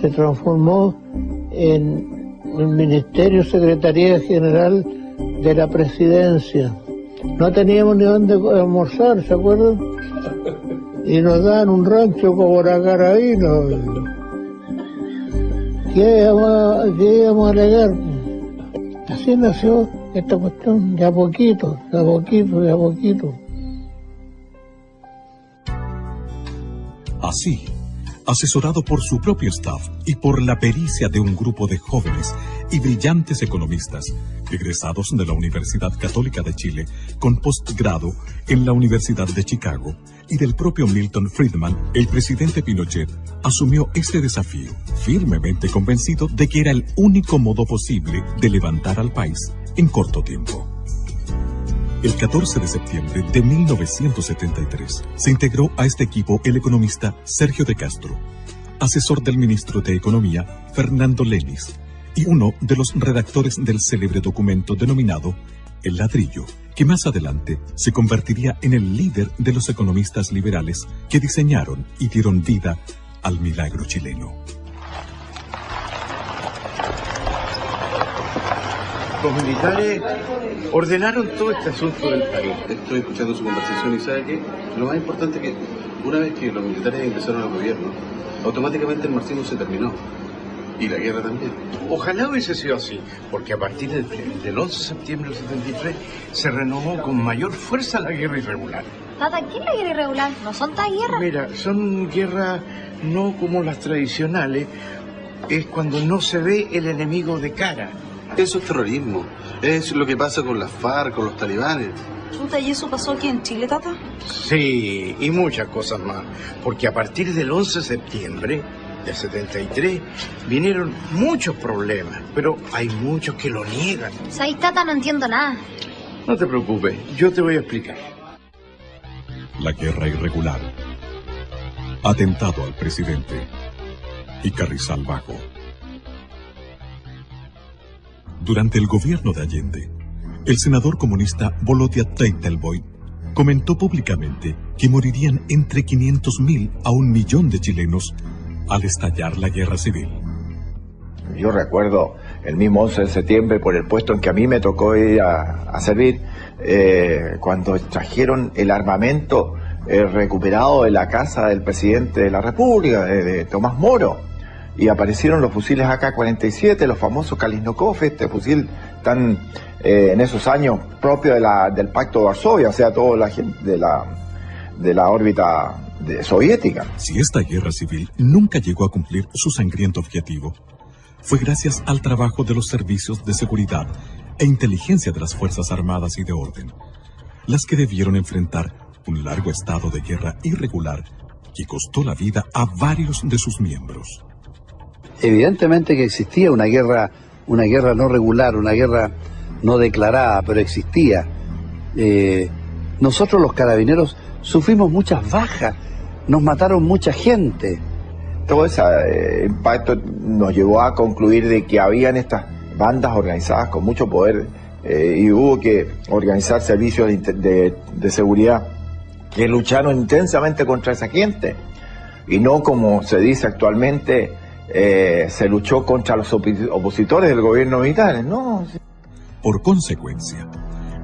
se transformó en el Ministerio Secretaría General de la Presidencia. No teníamos ni dónde almorzar, ¿se acuerdan? Y nos daban un rancho como Carabino. ¿Qué íbamos a alegar? Así nació esta cuestión, de a poquito, de a poquito, de a poquito. Así, asesorado por su propio staff y por la pericia de un grupo de jóvenes y brillantes economistas, egresados de la Universidad Católica de Chile, con postgrado en la Universidad de Chicago, y del propio Milton Friedman, el presidente Pinochet asumió este desafío, firmemente convencido de que era el único modo posible de levantar al país en corto tiempo. El 14 de septiembre de 1973 se integró a este equipo el economista Sergio de Castro, asesor del ministro de Economía Fernando Lenis y uno de los redactores del célebre documento denominado El Ladrillo, que más adelante se convertiría en el líder de los economistas liberales que diseñaron y dieron vida al milagro chileno. los militares ordenaron todo este asunto del país. Estoy escuchando su conversación y sabe que lo más importante es que una vez que los militares ingresaron al gobierno, automáticamente el marxismo se terminó. Y la guerra también. Ojalá hubiese sido así, porque a partir del 11 de septiembre del 73 se renovó con mayor fuerza la guerra irregular. Tata, ¿qué es la guerra irregular? ¿No son tan guerras? Mira, son guerras no como las tradicionales, es cuando no se ve el enemigo de cara. Eso es terrorismo, es lo que pasa con las FARC, con los talibanes. Chuta, ¿y eso pasó aquí en Chile, Tata? Sí, y muchas cosas más, porque a partir del 11 de septiembre del 73 vinieron muchos problemas, pero hay muchos que lo niegan. ¿Sabes, Tata? No entiendo nada. No te preocupes, yo te voy a explicar. La guerra irregular, atentado al presidente y Carrizal Bajo. Durante el gobierno de Allende, el senador comunista Volodya Teitelboy comentó públicamente que morirían entre 500.000 a 1.000.000 de chilenos al estallar la guerra civil. Yo recuerdo el mismo 11 de septiembre, por el puesto en que a mí me tocó ir a servir, cuando trajeron el armamento recuperado de la casa del presidente de la República, de Tomás Moro, y aparecieron los fusiles AK-47, los famosos Kalashnikov, este fusil tan en esos años propio del Pacto de Varsovia, o sea, toda la gente de la órbita soviética. Si esta guerra civil nunca llegó a cumplir su sangriento objetivo, fue gracias al trabajo de los servicios de seguridad e inteligencia de las Fuerzas Armadas y de Orden, las que debieron enfrentar un largo estado de guerra irregular que costó la vida a varios de sus miembros. Evidentemente que existía una guerra no regular, una guerra no declarada, pero existía. Nosotros los carabineros sufrimos muchas bajas, nos mataron mucha gente. Todo ese impacto nos llevó a concluir de que habían estas bandas organizadas con mucho poder y hubo que organizar servicios de seguridad que lucharon intensamente contra esa gente y no como se dice actualmente se luchó contra los opositores del gobierno militar, ¿no? Por consecuencia,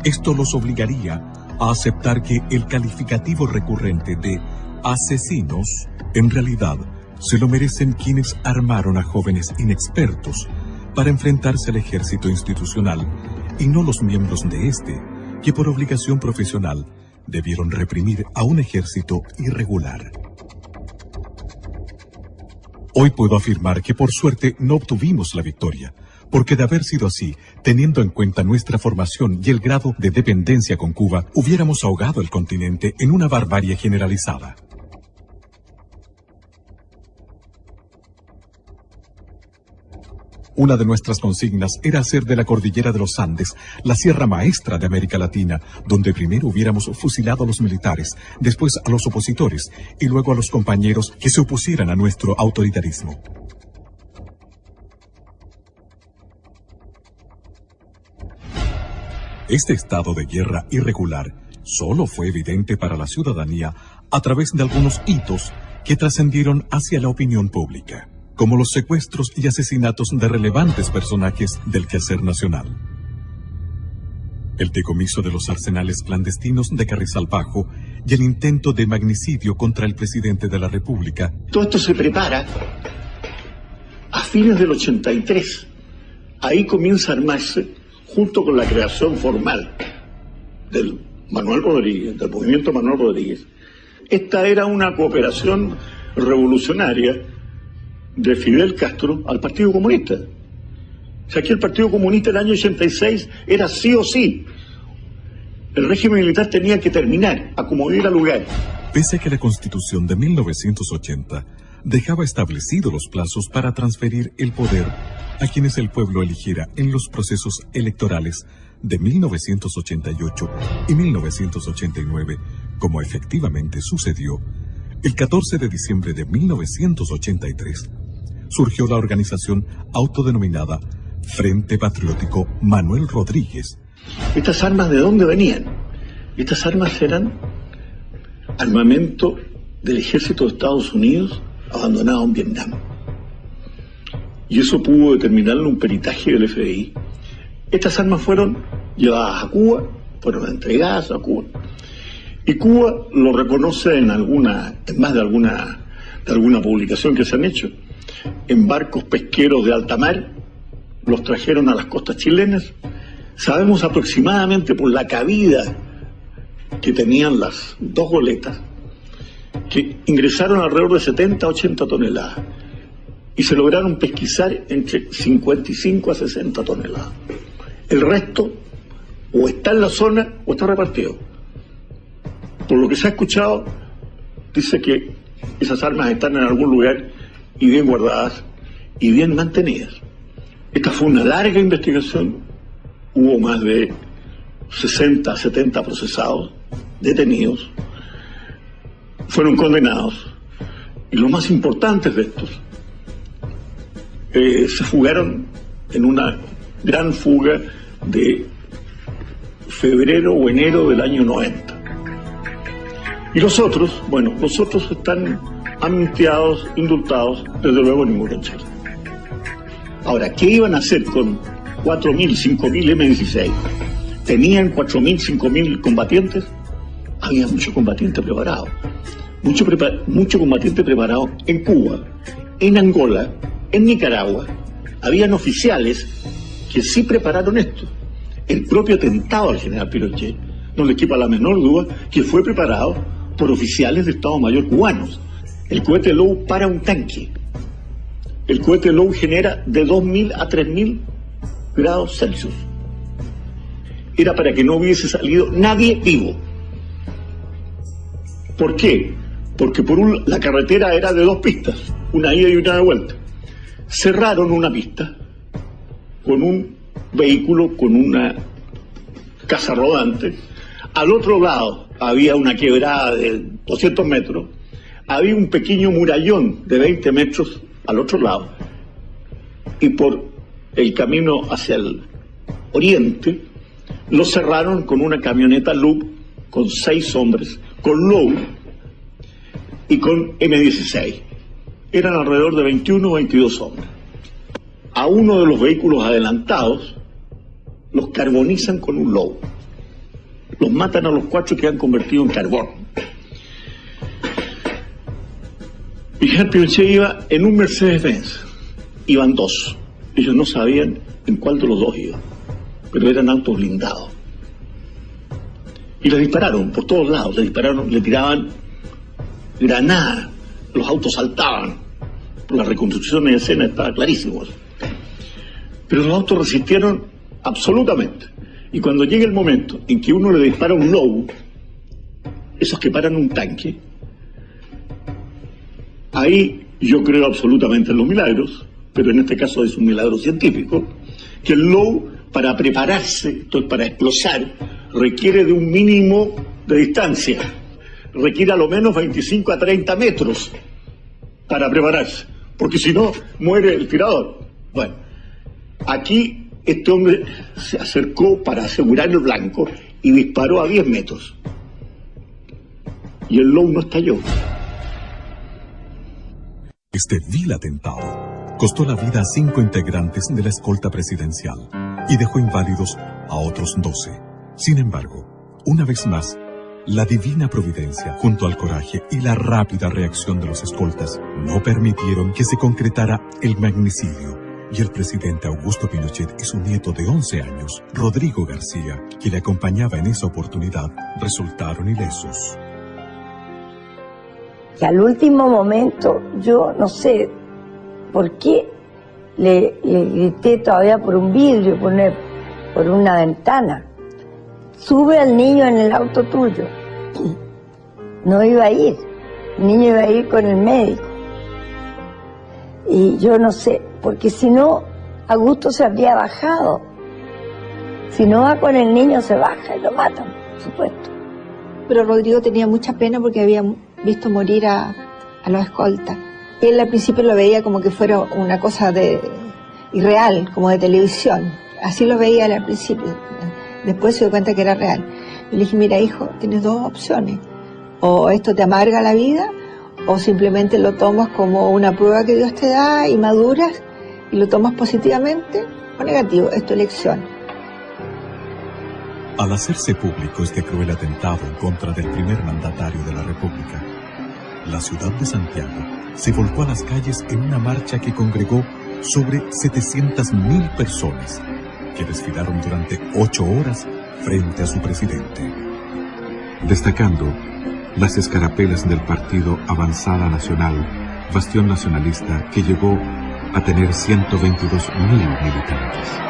esto los obligaría a aceptar que el calificativo recurrente de asesinos en realidad se lo merecen quienes armaron a jóvenes inexpertos para enfrentarse al ejército institucional y no los miembros de este, que por obligación profesional debieron reprimir a un ejército irregular. Hoy puedo afirmar que por suerte no obtuvimos la victoria, porque de haber sido así, teniendo en cuenta nuestra formación y el grado de dependencia con Cuba, hubiéramos ahogado el continente en una barbarie generalizada. Una de nuestras consignas era hacer de la cordillera de los Andes la sierra maestra de América Latina, donde primero hubiéramos fusilado a los militares, después a los opositores y luego a los compañeros que se opusieran a nuestro autoritarismo. Este estado de guerra irregular solo fue evidente para la ciudadanía a través de algunos hitos que trascendieron hacia la opinión pública, como los secuestros y asesinatos de relevantes personajes del quehacer nacional. El decomiso de los arsenales clandestinos de Carrizal Bajo y el intento de magnicidio contra el presidente de la República. Todo esto se prepara a fines del 83. Ahí comienza a armarse, junto con la creación formal del Manuel Rodríguez, del movimiento Manuel Rodríguez. Esta era una cooperación revolucionaria de Fidel Castro al Partido Comunista. O sea, que el Partido Comunista en el año 86 era sí o sí. El régimen militar tenía que terminar, a como diera lugar. Pese a que la Constitución de 1980 dejaba establecidos los plazos para transferir el poder a quienes el pueblo eligiera en los procesos electorales de 1988 y 1989, como efectivamente sucedió, el 14 de diciembre de 1983 surgió la organización autodenominada Frente Patriótico Manuel Rodríguez. ¿Estas armas de dónde venían? Estas armas eran armamento del ejército de Estados Unidos abandonado en Vietnam. Y eso pudo determinarlo un peritaje del FBI. Estas armas fueron llevadas a Cuba, fueron entregadas a Cuba. Y Cuba lo reconoce en más de alguna publicación que se han hecho. En barcos pesqueros de alta mar, los trajeron a las costas chilenas. Sabemos aproximadamente por la cabida que tenían las dos goletas, que ingresaron alrededor de 70 a 80 toneladas y se lograron pesquisar entre 55 a 60 toneladas. El resto o está en la zona o está repartido. Por lo que se ha escuchado, dice que esas armas están en algún lugar y bien guardadas y bien mantenidas. Esta fue una larga investigación, hubo más de 60 a 70 procesados, detenidos, fueron condenados, y los más importantes de estos se fugaron en una gran fuga de febrero o enero del año 90. Y los otros están amnistiados, indultados, desde luego ninguno en Chile. Ahora, ¿qué iban a hacer con 4.000, 5.000 M16? ¿Tenían 4.000, 5.000 combatientes? Había mucho combatiente preparado. Mucho combatiente preparado en Cuba, en Angola, en Nicaragua. Habían oficiales que sí prepararon esto. El propio atentado al general Pinochet no le quepa la menor duda que fue preparado por oficiales de Estado Mayor cubanos. El cohete Low para un tanque. El cohete Low genera de 2.000 a 3.000 grados Celsius. Era para que no hubiese salido nadie vivo. ¿Por qué? Porque la carretera era de 2 pistas, una ida y una de vuelta. Cerraron una pista con un vehículo, con una casa rodante. Al otro lado había una quebrada de 200 metros. Había un pequeño murallón de 20 metros al otro lado. Y por el camino hacia el oriente lo cerraron con una camioneta Loop con 6 hombres, con Low y con M16. Eran alrededor de 21 o 22 hombres. A uno de los vehículos adelantados los carbonizan con un Low. Los matan a los 4 que han convertido en carbón. Y General Pinochet iba en un Mercedes-Benz. Iban 2. Ellos no sabían en cuál de los 2 iba, pero eran autos blindados. Y les dispararon por todos lados, le tiraban granadas, los autos saltaban. Por la reconstrucción de escena estaba clarísimo. Pero los autos resistieron absolutamente. Y cuando llega el momento en que uno le dispara un Low, esos que paran un tanque, ahí yo creo absolutamente en los milagros, pero en este caso es un milagro científico, que el Low, para prepararse, entonces para explosar, requiere de un mínimo de distancia, requiere a lo menos 25 a 30 metros para prepararse, porque si no, muere el tirador. Bueno, aquí este hombre se acercó para asegurar el blanco y disparó a 10 metros. Y el Low no estalló. Este vil atentado costó la vida a 5 integrantes de la escolta presidencial y dejó inválidos a otros 12. Sin embargo, una vez más, la divina providencia, junto al coraje y la rápida reacción de los escoltas, no permitieron que se concretara el magnicidio, y el presidente Augusto Pinochet y su nieto de 11 años, Rodrigo García, que le acompañaba en esa oportunidad, resultaron ilesos. Que al último momento, yo no sé por qué le grité todavía por un vidrio, por una ventana: sube al niño en el auto tuyo. No iba a ir, el niño iba a ir con el médico. Y yo no sé, porque si no, Augusto se habría bajado. Si no va con el niño, se baja y lo matan, por supuesto. Pero Rodrigo tenía mucha pena porque había visto morir a los escoltas. Él al principio lo veía como que fuera una cosa irreal, como de televisión. Así lo veía él al principio. Después se dio cuenta que era real. Y le dije: mira, hijo, tienes 2 opciones. O esto te amarga la vida, o simplemente lo tomas como una prueba que Dios te da y maduras y lo tomas positivamente o negativo. Es tu elección. Al hacerse público este cruel atentado en contra del primer mandatario de la República, la ciudad de Santiago se volcó a las calles en una marcha que congregó sobre 700.000 personas que desfilaron durante 8 horas frente a su presidente. Destacando las escarapelas del partido Avanzada Nacional, bastión nacionalista que llegó a tener 122.000 militantes.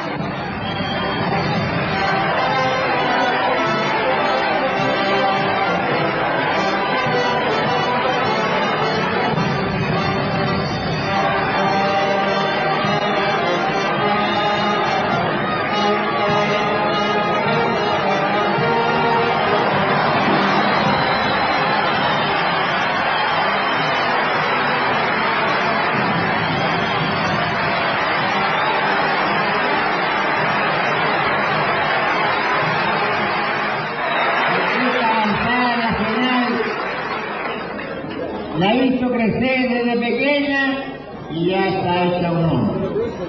La hizo crecer desde pequeña y ya está hecha un hombre.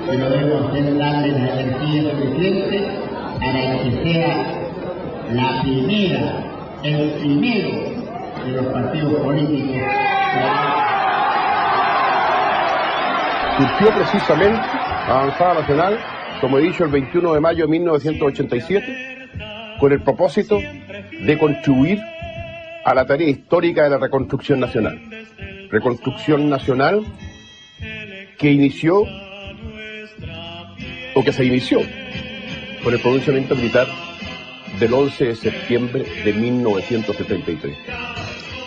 Pero debo hacer darle la energía suficiente para que sea la primera, el primero de los partidos políticos. Surgió precisamente Avanzada Nacional, como he dicho, el 21 de mayo de 1987, con el propósito de contribuir a la tarea histórica de la reconstrucción nacional. Reconstrucción nacional que inició, o que se inició, con el pronunciamiento militar del 11 de septiembre de 1973.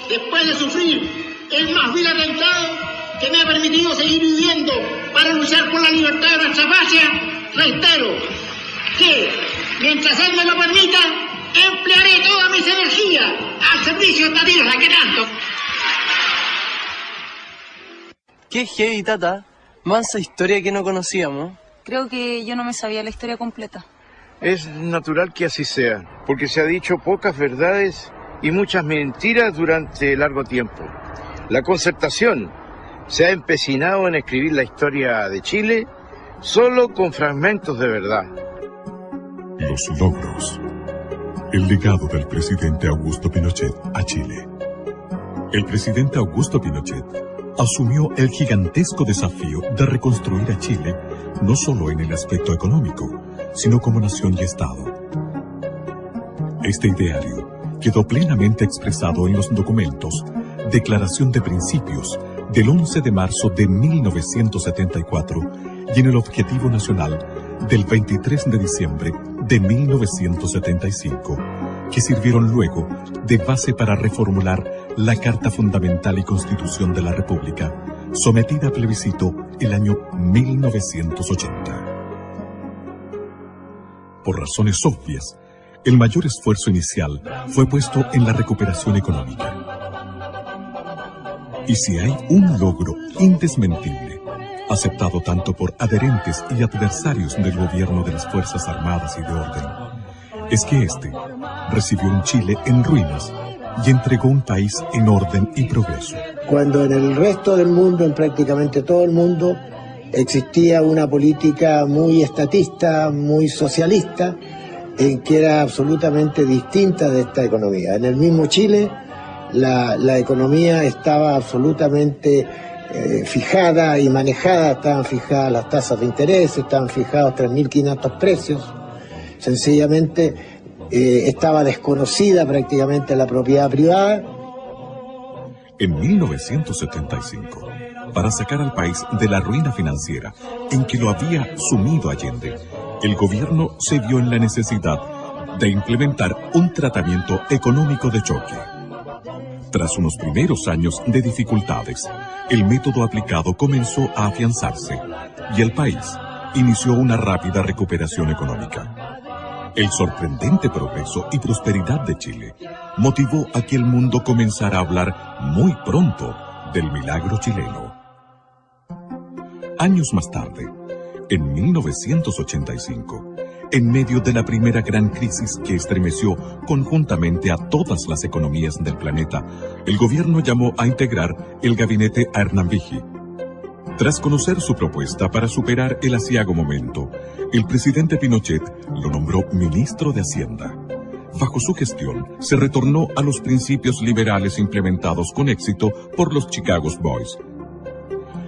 Después de sufrir el más vil atentado que me ha permitido seguir viviendo para luchar por la libertad de nuestra patria, reitero que, mientras él me lo permita, emplearé todas mis energías al servicio de esta tierra que tanto. Qué heavy, tata. Mansa historia que no conocíamos. Creo que yo no me sabía la historia completa. Es natural que así sea, porque se ha dicho pocas verdades y muchas mentiras durante largo tiempo. La Concertación se ha empecinado en escribir la historia de Chile solo con fragmentos de verdad. Los logros. El legado del presidente Augusto Pinochet a Chile. El presidente Augusto Pinochet asumió el gigantesco desafío de reconstruir a Chile no solo en el aspecto económico, sino como nación y Estado. Este ideario quedó plenamente expresado en los documentos Declaración de Principios del 11 de marzo de 1974 y en el Objetivo Nacional del 23 de diciembre de 1975, que sirvieron luego de base para reformular la Carta Fundamental y Constitución de la República, sometida a plebiscito el año 1980. Por razones obvias, el mayor esfuerzo inicial fue puesto en la recuperación económica. Y si hay un logro indesmentible, aceptado tanto por adherentes y adversarios del gobierno de las Fuerzas Armadas y de Orden, es que este recibió un Chile en ruinas y entregó un país en orden y progreso. Cuando en el resto del mundo, en prácticamente todo el mundo, existía una política muy estatista, muy socialista, en que era absolutamente distinta de esta economía. En el mismo Chile, la economía estaba absolutamente fijada y manejada, estaban fijadas las tasas de interés, estaban fijados 3.500 precios, sencillamente estaba desconocida prácticamente la propiedad privada. En 1975, para sacar al país de la ruina financiera en que lo había sumido Allende, el gobierno se vio en la necesidad de implementar un tratamiento económico de choque. Tras unos primeros años de dificultades, el método aplicado comenzó a afianzarse y el país inició una rápida recuperación económica. El sorprendente progreso y prosperidad de Chile motivó a que el mundo comenzara a hablar muy pronto del milagro chileno. Años más tarde, en 1985, en medio de la primera gran crisis que estremeció conjuntamente a todas las economías del planeta, el gobierno llamó a integrar el gabinete a Hernán Vigil. Tras conocer su propuesta para superar el aciago momento, el presidente Pinochet lo nombró ministro de Hacienda. Bajo su gestión, se retornó a los principios liberales implementados con éxito por los Chicago Boys.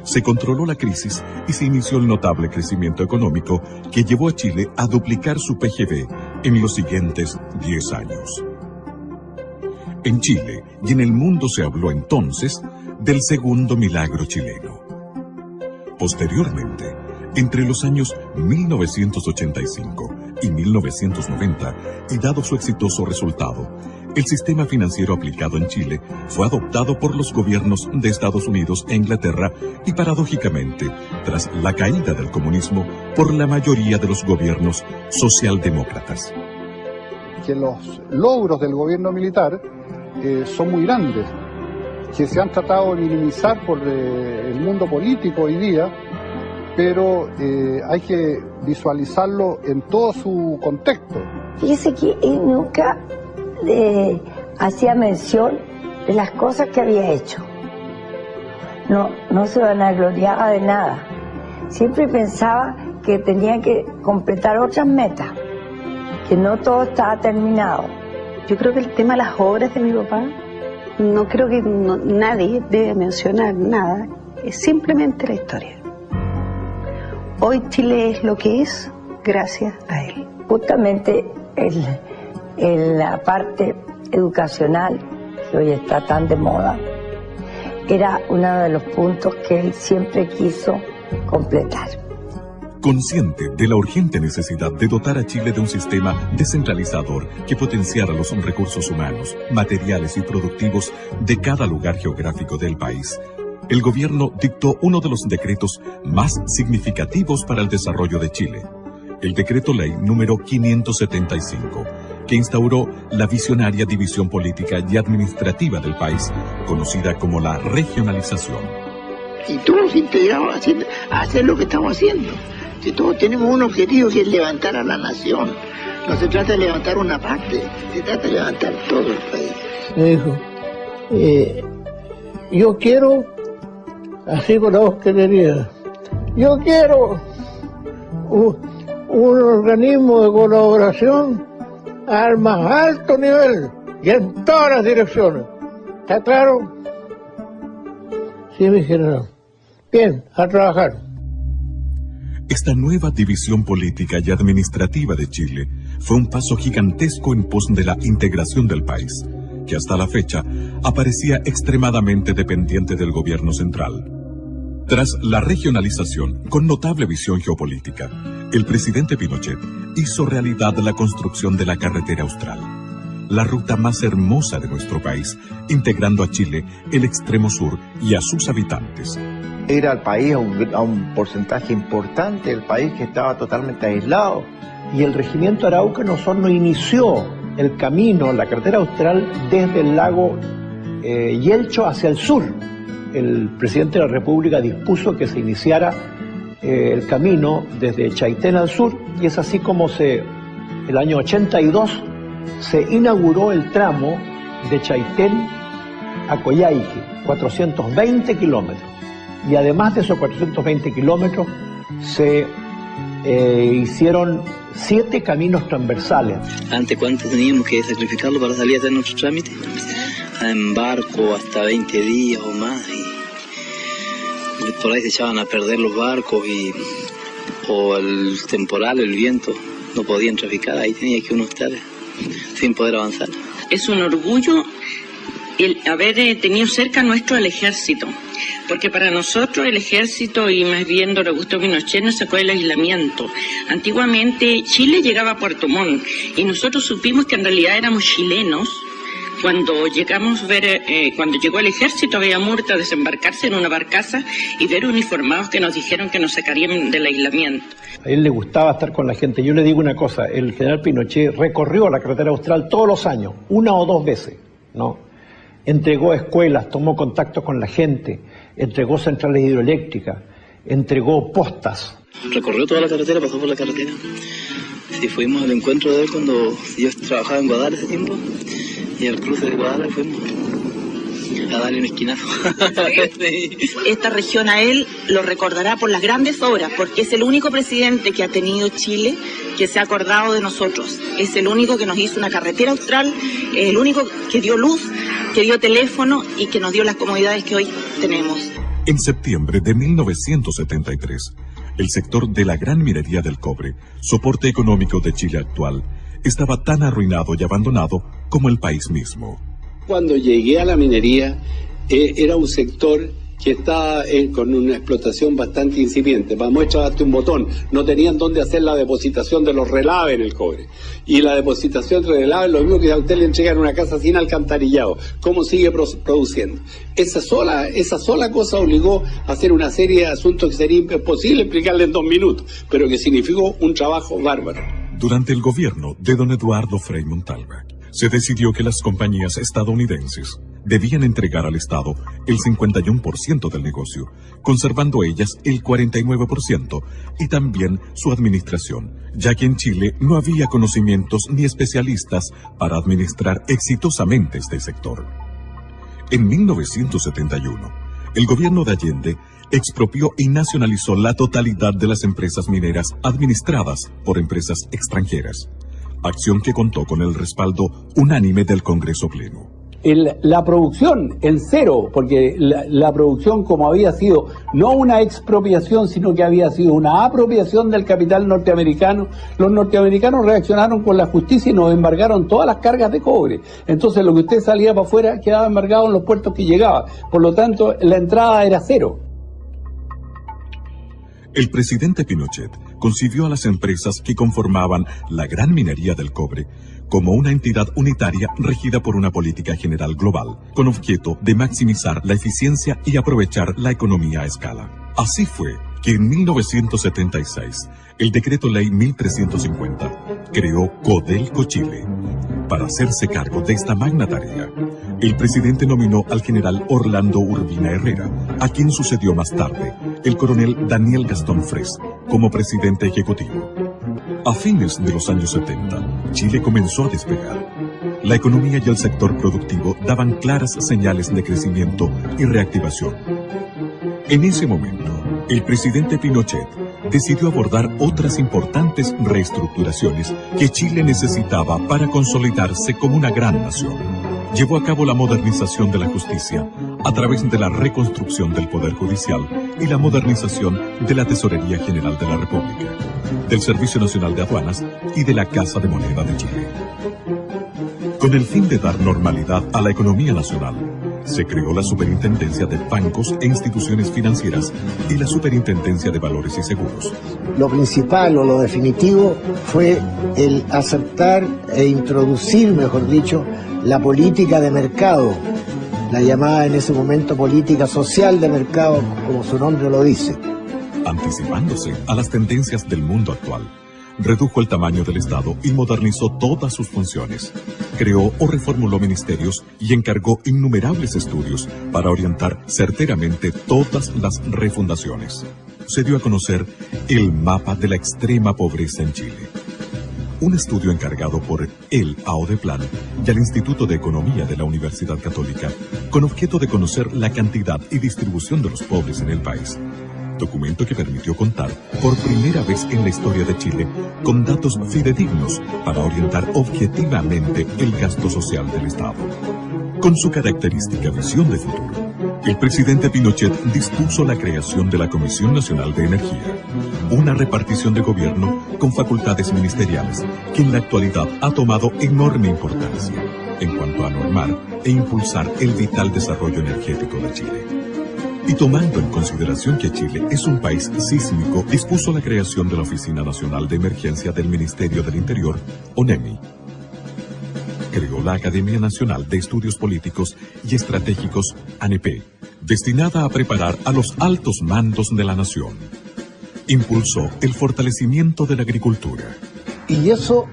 Se controló la crisis y se inició el notable crecimiento económico que llevó a Chile a duplicar su PGB en los siguientes 10 años. En Chile y en el mundo se habló entonces del segundo milagro chileno. Posteriormente, entre los años 1985 y 1990, y dado su exitoso resultado, el sistema financiero aplicado en Chile fue adoptado por los gobiernos de Estados Unidos e Inglaterra y, paradójicamente, tras la caída del comunismo, por la mayoría de los gobiernos socialdemócratas. Que los logros del gobierno militar son muy grandes, que se han tratado de minimizar por el mundo político hoy día, pero hay que visualizarlo en todo su contexto. Fíjese que él nunca hacía mención de las cosas que había hecho. No se vanagloriaba de nada. Siempre pensaba que tenía que completar otras metas, que no todo estaba terminado. Yo creo que el tema de las obras de mi papá, no creo que nadie debe mencionar nada, es simplemente la historia. Hoy Chile es lo que es gracias a él. Justamente en la parte educacional, que hoy está tan de moda, era uno de los puntos que él siempre quiso completar. Consciente de la urgente necesidad de dotar a Chile de un sistema descentralizador que potenciara los recursos humanos, materiales y productivos de cada lugar geográfico del país, el gobierno dictó uno de los decretos más significativos para el desarrollo de Chile, el Decreto Ley número 575, que instauró la visionaria división política y administrativa del país, conocida como la regionalización. Y todos integrados a hacer lo que estamos haciendo. Que todos tenemos un objetivo, que es levantar a la nación. No se trata de levantar una parte, se trata de levantar todo el país. Me dijo, yo quiero, así con la voz que tenía, yo quiero un organismo de colaboración al más alto nivel y en todas las direcciones. ¿Está claro? Sí, mi general. Bien, a trabajar. Esta nueva división política y administrativa de Chile fue un paso gigantesco en pos de la integración del país, que hasta la fecha aparecía extremadamente dependiente del gobierno central. Tras la regionalización, con notable visión geopolítica, el presidente Pinochet hizo realidad la construcción de la carretera austral, la ruta más hermosa de nuestro país, integrando a Chile, el extremo sur y a sus habitantes. Era el país a un porcentaje importante, el país que estaba totalmente aislado. Y el regimiento Arauca nos inició el camino, la carretera austral, desde el lago Yelcho hacia el sur. El presidente de la República dispuso que se iniciara el camino desde Chaitén al sur, y es así como el año 82 se inauguró el tramo de Chaitén a Coyhaique, 420 kilómetros. Y además de esos 420 kilómetros, se hicieron 7 caminos transversales. ¿Ante cuánto teníamos que sacrificarlo para salir a hacer nuestro trámite? En barco hasta 20 días o más. Y por ahí se echaban a perder los barcos o el temporal, el viento, no podían traficar. Ahí tenía que uno estar sin poder avanzar. Es un orgullo el haber tenido cerca nuestro al ejército, porque para nosotros el ejército, y más bien don Augusto Pinochet, nos sacó el aislamiento. Antiguamente Chile llegaba a Puerto Montt y nosotros supimos que en realidad éramos chilenos. Cuando llegamos a ver, cuando llegó el ejército, había muerto a desembarcarse en una barcaza y ver uniformados que nos dijeron que nos sacarían del aislamiento. A él le gustaba estar con la gente. Yo le digo una cosa, el general Pinochet recorrió la carretera austral todos los años, 1 o 2 veces, ¿no? Entregó escuelas, tomó contacto con la gente, entregó centrales hidroeléctricas, entregó postas. Recorrió toda la carretera, pasó por la carretera. Sí, fuimos al encuentro de él cuando yo trabajaba en Guadalajara ese tiempo, y al cruce de Guadalajara fuimos. a darle un esquinazo. Esta región a él lo recordará por las grandes obras, porque es el único presidente que ha tenido Chile que se ha acordado de nosotros. Es el único que nos hizo una carretera austral, es el único que dio luz, que dio teléfono y que nos dio las comodidades que hoy tenemos. En septiembre de 1973, el sector de la gran minería del cobre, soporte económico de Chile actual, estaba tan arruinado y abandonado como el país mismo. Cuando llegué a la minería, era un sector que estaba con una explotación bastante incipiente. Para muestra, darte un botón, no tenían dónde hacer la depositación de los relaves en el cobre. Y la depositación de relaves, lo mismo que a usted le entregan una casa sin alcantarillado. ¿Cómo sigue produciendo? Esa sola cosa obligó a hacer una serie de asuntos que sería imposible explicarle en 2 minutos, pero que significó un trabajo bárbaro. Durante el gobierno de don Eduardo Frei Montalva, se decidió que las compañías estadounidenses debían entregar al Estado el 51% del negocio, conservando ellas el 49% y también su administración, ya que en Chile no había conocimientos ni especialistas para administrar exitosamente este sector. En 1971, el gobierno de Allende expropió y nacionalizó la totalidad de las empresas mineras administradas por empresas extranjeras, acción que contó con el respaldo unánime del Congreso Pleno. La producción en cero, porque la producción, como había sido no una expropiación, sino que había sido una apropiación del capital norteamericano, los norteamericanos reaccionaron con la justicia y nos embargaron todas las cargas de cobre. Entonces lo que usted salía para afuera quedaba embargado en los puertos que llegaba. Por lo tanto, la entrada era cero. El presidente Pinochet concibió a las empresas que conformaban la gran minería del cobre como una entidad unitaria regida por una política general global, con objeto de maximizar la eficiencia y aprovechar la economía a escala. Así fue que en 1976, el Decreto Ley 1350 creó Codelco Chile. Para hacerse cargo de esta magna tarea, el presidente nominó al general Orlando Urbina Herrera, a quien sucedió más tarde el coronel Daniel Gastón Fres como presidente ejecutivo. A fines de los años 70, Chile comenzó a despegar. La economía y el sector productivo daban claras señales de crecimiento y reactivación. En ese momento, el presidente Pinochet decidió abordar otras importantes reestructuraciones que Chile necesitaba para consolidarse como una gran nación. Llevó a cabo la modernización de la justicia a través de la reconstrucción del Poder Judicial y la modernización de la Tesorería General de la República, del Servicio Nacional de Aduanas y de la Casa de Moneda de Chile. Con el fin de dar normalidad a la economía nacional, se creó la Superintendencia de Bancos e Instituciones Financieras y la Superintendencia de Valores y Seguros. Lo principal o lo definitivo fue el aceptar e introducir, mejor dicho, la política de mercado, la llamada en ese momento política social de mercado, como su nombre lo dice. Anticipándose a las tendencias del mundo actual, redujo el tamaño del Estado y modernizó todas sus funciones. Creó o reformuló ministerios y encargó innumerables estudios para orientar certeramente todas las refundaciones. Se dio a conocer el mapa de la extrema pobreza en Chile. Un estudio encargado por el AODEPLAN y al Instituto de Economía de la Universidad Católica, con objeto de conocer la cantidad y distribución de los pobres en el país. Documento que permitió contar por primera vez en la historia de Chile con datos fidedignos para orientar objetivamente el gasto social del Estado. Con su característica visión de futuro, el presidente Pinochet dispuso la creación de la Comisión Nacional de Energía, una repartición de gobierno con facultades ministeriales que en la actualidad ha tomado enorme importancia en cuanto a normar e impulsar el vital desarrollo energético de Chile. Y tomando en consideración que Chile es un país sísmico, dispuso la creación de la Oficina Nacional de Emergencia del Ministerio del Interior, ONEMI. Creó la Academia Nacional de Estudios Políticos y Estratégicos, ANEP, destinada a preparar a los altos mandos de la nación. Impulsó el fortalecimiento de la agricultura. Y eso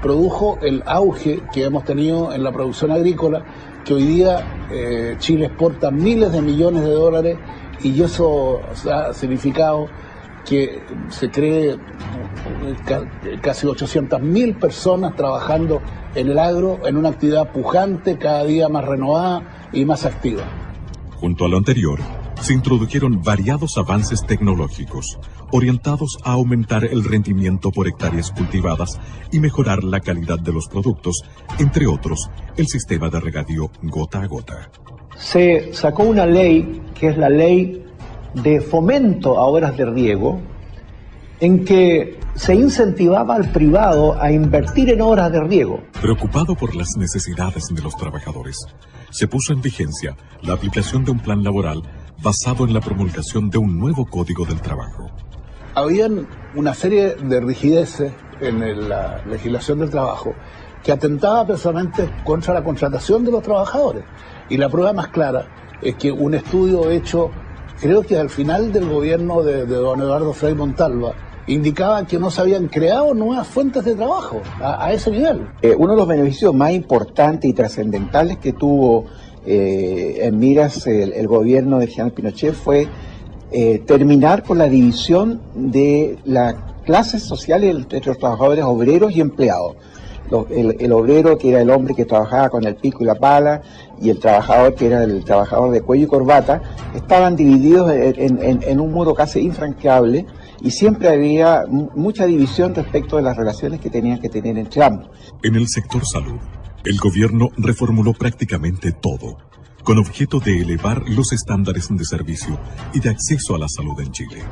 produjo el auge que hemos tenido en la producción agrícola, que hoy día Chile exporta miles de millones de dólares, y eso ha significado que se cree casi 800.000 personas trabajando en el agro, en una actividad pujante, cada día más renovada y más activa. Junto a lo anterior, se introdujeron variados avances tecnológicos, orientados a aumentar el rendimiento por hectáreas cultivadas y mejorar la calidad de los productos, entre otros, el sistema de regadío gota a gota. Se sacó una ley, que es la ley de fomento a obras de riego, en que se incentivaba al privado a invertir en obras de riego. Preocupado por las necesidades de los trabajadores, se puso en vigencia la aplicación de un plan laboral basado en la promulgación de un nuevo Código del Trabajo. Habían una serie de rigideces en la legislación del trabajo que atentaba precisamente contra la contratación de los trabajadores. Y la prueba más clara es que un estudio hecho, creo que al final del gobierno de don Eduardo Frei Montalva, indicaba que no se habían creado nuevas fuentes de trabajo a ese nivel. Uno de los beneficios más importantes y trascendentales que tuvo en miras el gobierno de general Pinochet fue terminar con la división de las clases sociales entre los trabajadores obreros y empleados. El obrero, que era el hombre que trabajaba con el pico y la pala, y el trabajador, que era el trabajador de cuello y corbata, estaban divididos en un modo casi infranqueable, y siempre había mucha división respecto de las relaciones que tenían que tener entre ambos. En el sector salud, el gobierno reformuló prácticamente todo, con objeto de elevar los estándares de servicio y de acceso a la salud en Chile.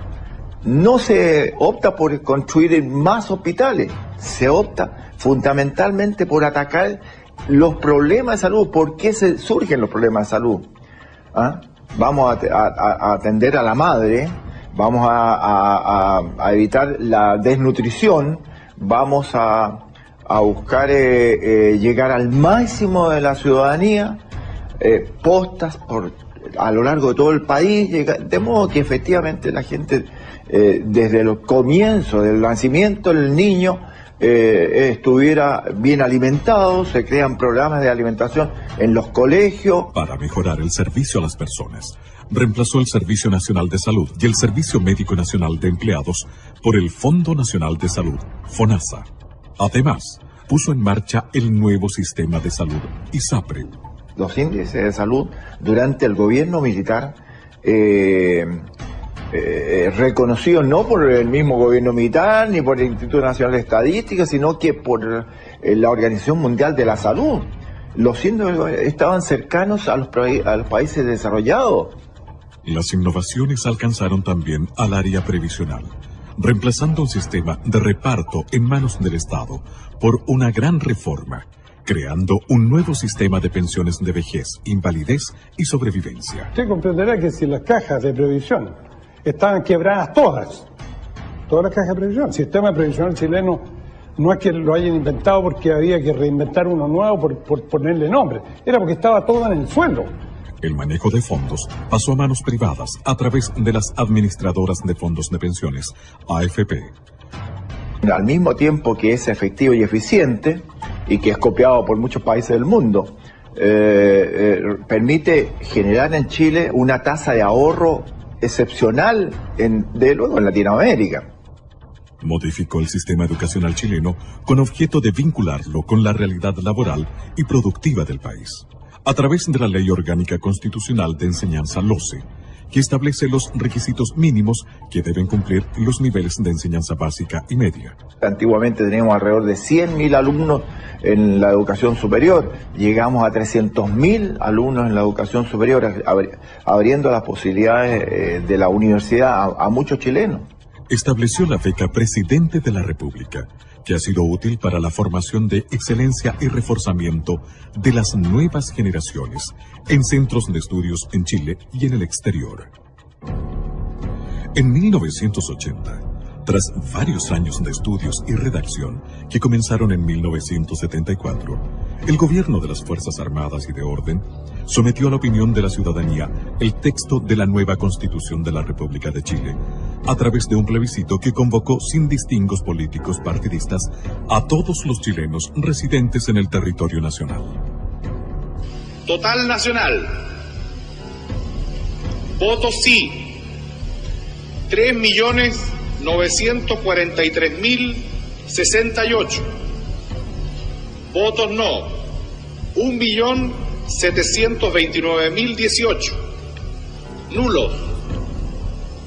No se opta por construir más hospitales, se opta fundamentalmente por atacar los problemas de salud. ¿Por qué surgen los problemas de salud? Vamos a atender a la madre, vamos a evitar la desnutrición, vamos a buscar llegar al máximo de la ciudadanía, postas a lo largo de todo el país, de modo que efectivamente la gente, desde el comienzo del nacimiento del niño, estuviera bien alimentado. Se crean programas de alimentación en los colegios. Para mejorar el servicio a las personas, reemplazó el Servicio Nacional de Salud y el Servicio Médico Nacional de Empleados por el Fondo Nacional de Salud, FONASA. Además, puso en marcha el nuevo sistema de salud, ISAPRE. Los índices de salud durante el gobierno militar, reconocidos no por el mismo gobierno militar ni por el Instituto Nacional de Estadística, sino que por la Organización Mundial de la Salud. Los índices estaban cercanos a los países desarrollados. Las innovaciones alcanzaron también al área previsional, reemplazando un sistema de reparto en manos del Estado por una gran reforma, creando un nuevo sistema de pensiones de vejez, invalidez y sobrevivencia. Usted comprenderá que si las cajas de previsión estaban quebradas todas las cajas de previsión, el sistema previsional chileno no es que lo hayan inventado porque había que reinventar uno nuevo por ponerle nombre, era porque estaba todo en el suelo. El manejo de fondos pasó a manos privadas a través de las administradoras de fondos de pensiones, AFP. Al mismo tiempo que es efectivo y eficiente, y que es copiado por muchos países del mundo, permite generar en Chile una tasa de ahorro excepcional, de luego en Latinoamérica. Modificó el sistema educacional chileno con objeto de vincularlo con la realidad laboral y productiva del país, a través de la Ley Orgánica Constitucional de Enseñanza LOCE, que establece los requisitos mínimos que deben cumplir los niveles de enseñanza básica y media. Antiguamente teníamos alrededor de 100.000 alumnos en la educación superior, llegamos a 300.000 alumnos en la educación superior, abriendo las posibilidades de la universidad a muchos chilenos. Estableció la beca Presidente de la República, que ha sido útil para la formación de excelencia y reforzamiento de las nuevas generaciones en centros de estudios en Chile y en el exterior. En 1980, tras varios años de estudios y redacción que comenzaron en 1974, el gobierno de las Fuerzas Armadas y de Orden sometió a la opinión de la ciudadanía el texto de la nueva Constitución de la República de Chile, a través de un plebiscito que convocó sin distingos políticos partidistas a todos los chilenos residentes en el territorio nacional. Total nacional. Votos sí, 3.400.000. 943.068. Votos no, 1.729.018. Nulos,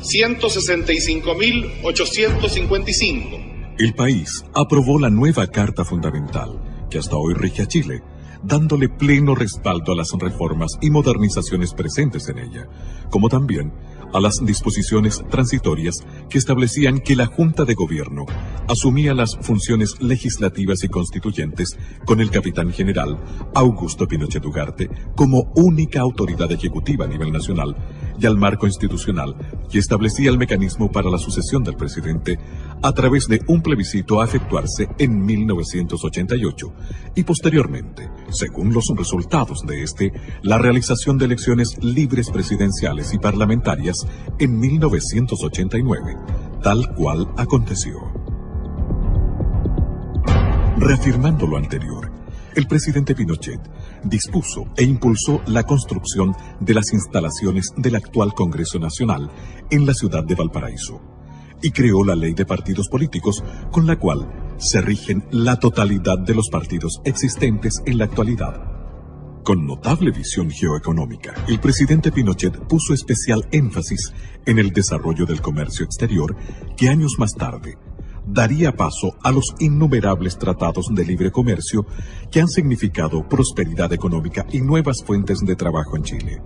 165.855. El país aprobó la nueva Carta Fundamental, que hasta hoy rige a Chile, dándole pleno respaldo a las reformas y modernizaciones presentes en ella, como también a las disposiciones transitorias que establecían que la Junta de Gobierno asumía las funciones legislativas y constituyentes con el capitán general Augusto Pinochet Ugarte como única autoridad ejecutiva a nivel nacional, y al marco institucional que establecía el mecanismo para la sucesión del presidente a través de un plebiscito a efectuarse en 1988 y posteriormente, según los resultados de este, la realización de elecciones libres presidenciales y parlamentarias en 1989, tal cual aconteció. Reafirmando lo anterior, el presidente Pinochet dispuso e impulsó la construcción de las instalaciones del actual Congreso Nacional en la ciudad de Valparaíso y creó la ley de partidos políticos con la cual se rigen la totalidad de los partidos existentes en la actualidad. Con notable visión geoeconómica, el presidente Pinochet puso especial énfasis en el desarrollo del comercio exterior que años más tarde daría paso a los innumerables tratados de libre comercio que han significado prosperidad económica y nuevas fuentes de trabajo en Chile.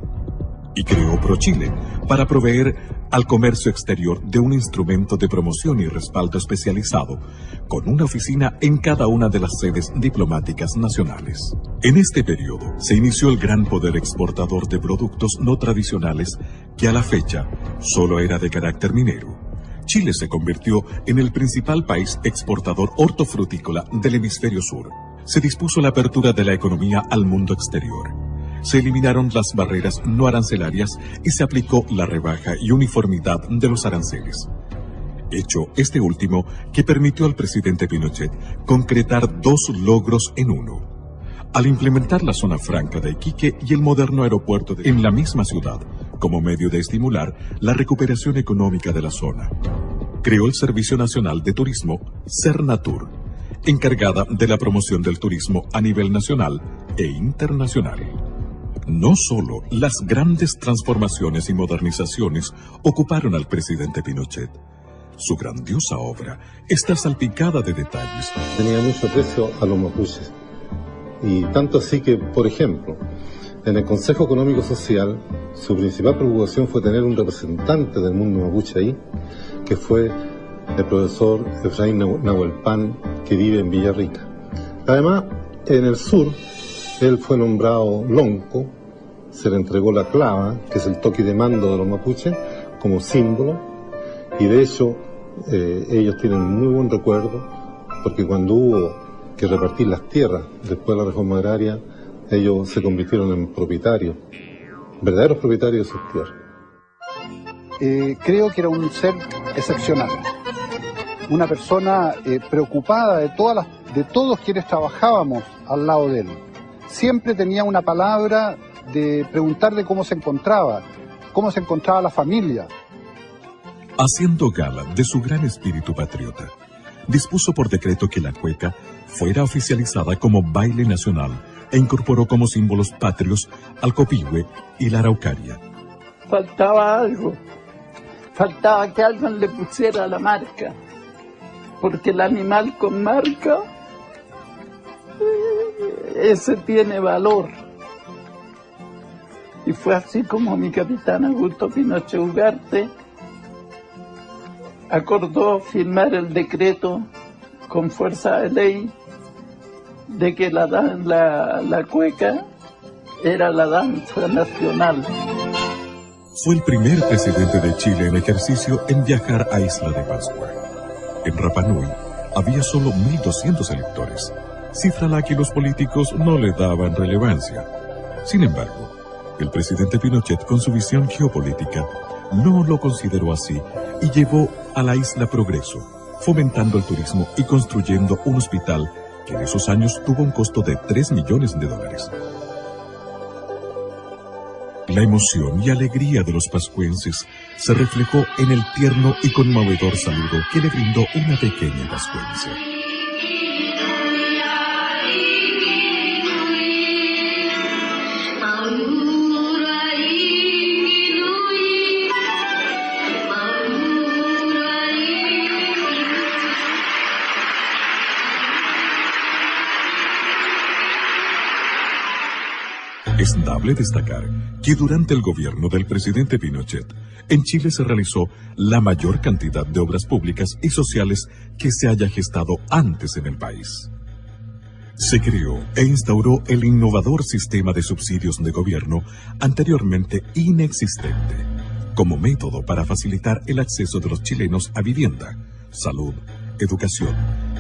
Y creó ProChile para proveer al comercio exterior de un instrumento de promoción y respaldo especializado, con una oficina en cada una de las sedes diplomáticas nacionales. En este periodo se inició el gran poder exportador de productos no tradicionales que a la fecha solo era de carácter minero. Chile se convirtió en el principal país exportador hortofrutícola del hemisferio sur. Se dispuso la apertura de la economía al mundo exterior. Se eliminaron las barreras no arancelarias y se aplicó la rebaja y uniformidad de los aranceles. Hecho este último que permitió al presidente Pinochet concretar dos logros en uno. Al implementar la zona franca de Iquique y el moderno aeropuerto en la misma ciudad, como medio de estimular la recuperación económica de la zona. Creó el Servicio Nacional de Turismo, Sernatur, encargada de la promoción del turismo a nivel nacional e internacional. No solo las grandes transformaciones y modernizaciones ocuparon al presidente Pinochet. Su grandiosa obra está salpicada de detalles. Tenía mucho aprecio a los mapuches. Y tanto así que, por ejemplo, en el Consejo Económico Social, su principal preocupación fue tener un representante del mundo mapuche ahí, que fue el profesor Efraín Nahuelpan, que vive en Villarrica. Además, en el sur, él fue nombrado lonco, se le entregó la clava, que es el toque de mando de los mapuches, como símbolo, y de hecho ellos tienen muy buen recuerdo, porque cuando hubo que repartir las tierras después de la reforma agraria, ellos se convirtieron en propietarios, verdaderos propietarios de sus tierras. Creo que era un ser excepcional, una persona preocupada de todos quienes trabajábamos al lado de él. Siempre tenía una palabra de preguntarle cómo se encontraba la familia. Haciendo gala de su gran espíritu patriota, dispuso por decreto que la cueca fuera oficializada como baile nacional e incorporó como símbolos patrios al copihue y la araucaria. Faltaba algo, faltaba que alguien le pusiera la marca, porque el animal con marca, ese tiene valor. Y fue así como mi capitán Augusto Pinochet Ugarte acordó firmar el decreto con fuerza de ley de que la cueca era la danza nacional. Fue el primer presidente de Chile en ejercicio en viajar a Isla de Pascua. En Rapa Nui había solo 1.200 electores, cifra a la que los políticos no le daban relevancia. Sin embargo, el presidente Pinochet, con su visión geopolítica, no lo consideró así y llevó a la isla progreso, fomentando el turismo y construyendo un hospital que en esos años tuvo un costo de $3 millones. La emoción y alegría de los pascuenses se reflejó en el tierno y conmovedor saludo que le brindó una pequeña vascuense. Es dable destacar que durante el gobierno del presidente Pinochet, en Chile se realizó la mayor cantidad de obras públicas y sociales que se haya gestado antes en el país. Se creó e instauró el innovador sistema de subsidios de gobierno anteriormente inexistente, como método para facilitar el acceso de los chilenos a vivienda, salud, educación,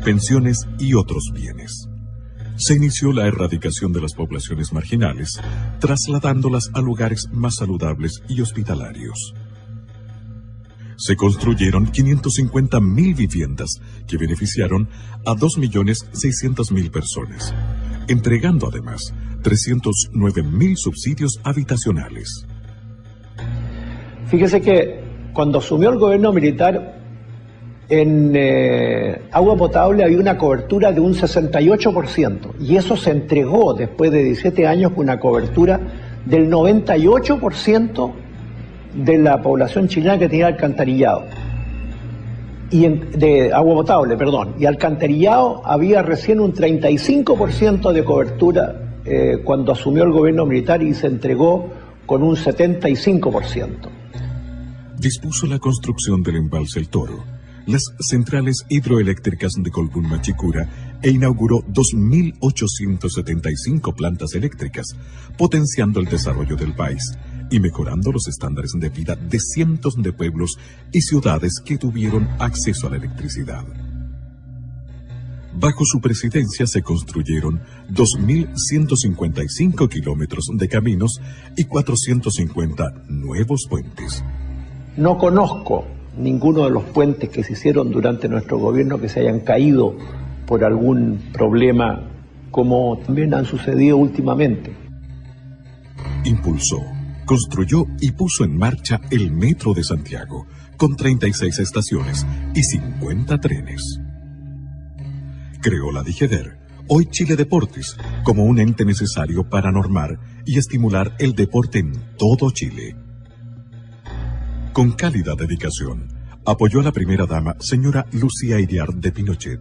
pensiones y otros bienes. Se inició la erradicación de las poblaciones marginales, trasladándolas a lugares más saludables y hospitalarios. Se construyeron 550.000 viviendas que beneficiaron a 2.600.000 personas, entregando además 309.000 subsidios habitacionales. Fíjese que cuando asumió el gobierno militar, en agua potable había una cobertura de un 68%, y eso se entregó después de 17 años con una cobertura del 98% de la población chilena que tenía alcantarillado. De agua potable, perdón. Y alcantarillado había recién un 35% de cobertura cuando asumió el gobierno militar, y se entregó con un 75%. Dispuso la construcción del embalse El Toro, las centrales hidroeléctricas de Colbún Machicura, e inauguró 2.875 plantas eléctricas, potenciando el desarrollo del país y mejorando los estándares de vida de cientos de pueblos y ciudades que tuvieron acceso a la electricidad. Bajo su presidencia se construyeron 2.155 kilómetros de caminos y 450 nuevos puentes. No conozco ninguno de los puentes que se hicieron durante nuestro gobierno que se hayan caído por algún problema, como también han sucedido últimamente. Impulsó, construyó y puso en marcha el Metro de Santiago, con 36 estaciones y 50 trenes. Creó la DIGEDER, hoy Chile Deportes, como un ente necesario para normar y estimular el deporte en todo Chile. Con cálida dedicación, apoyó a la primera dama, señora Lucía Iriart de Pinochet,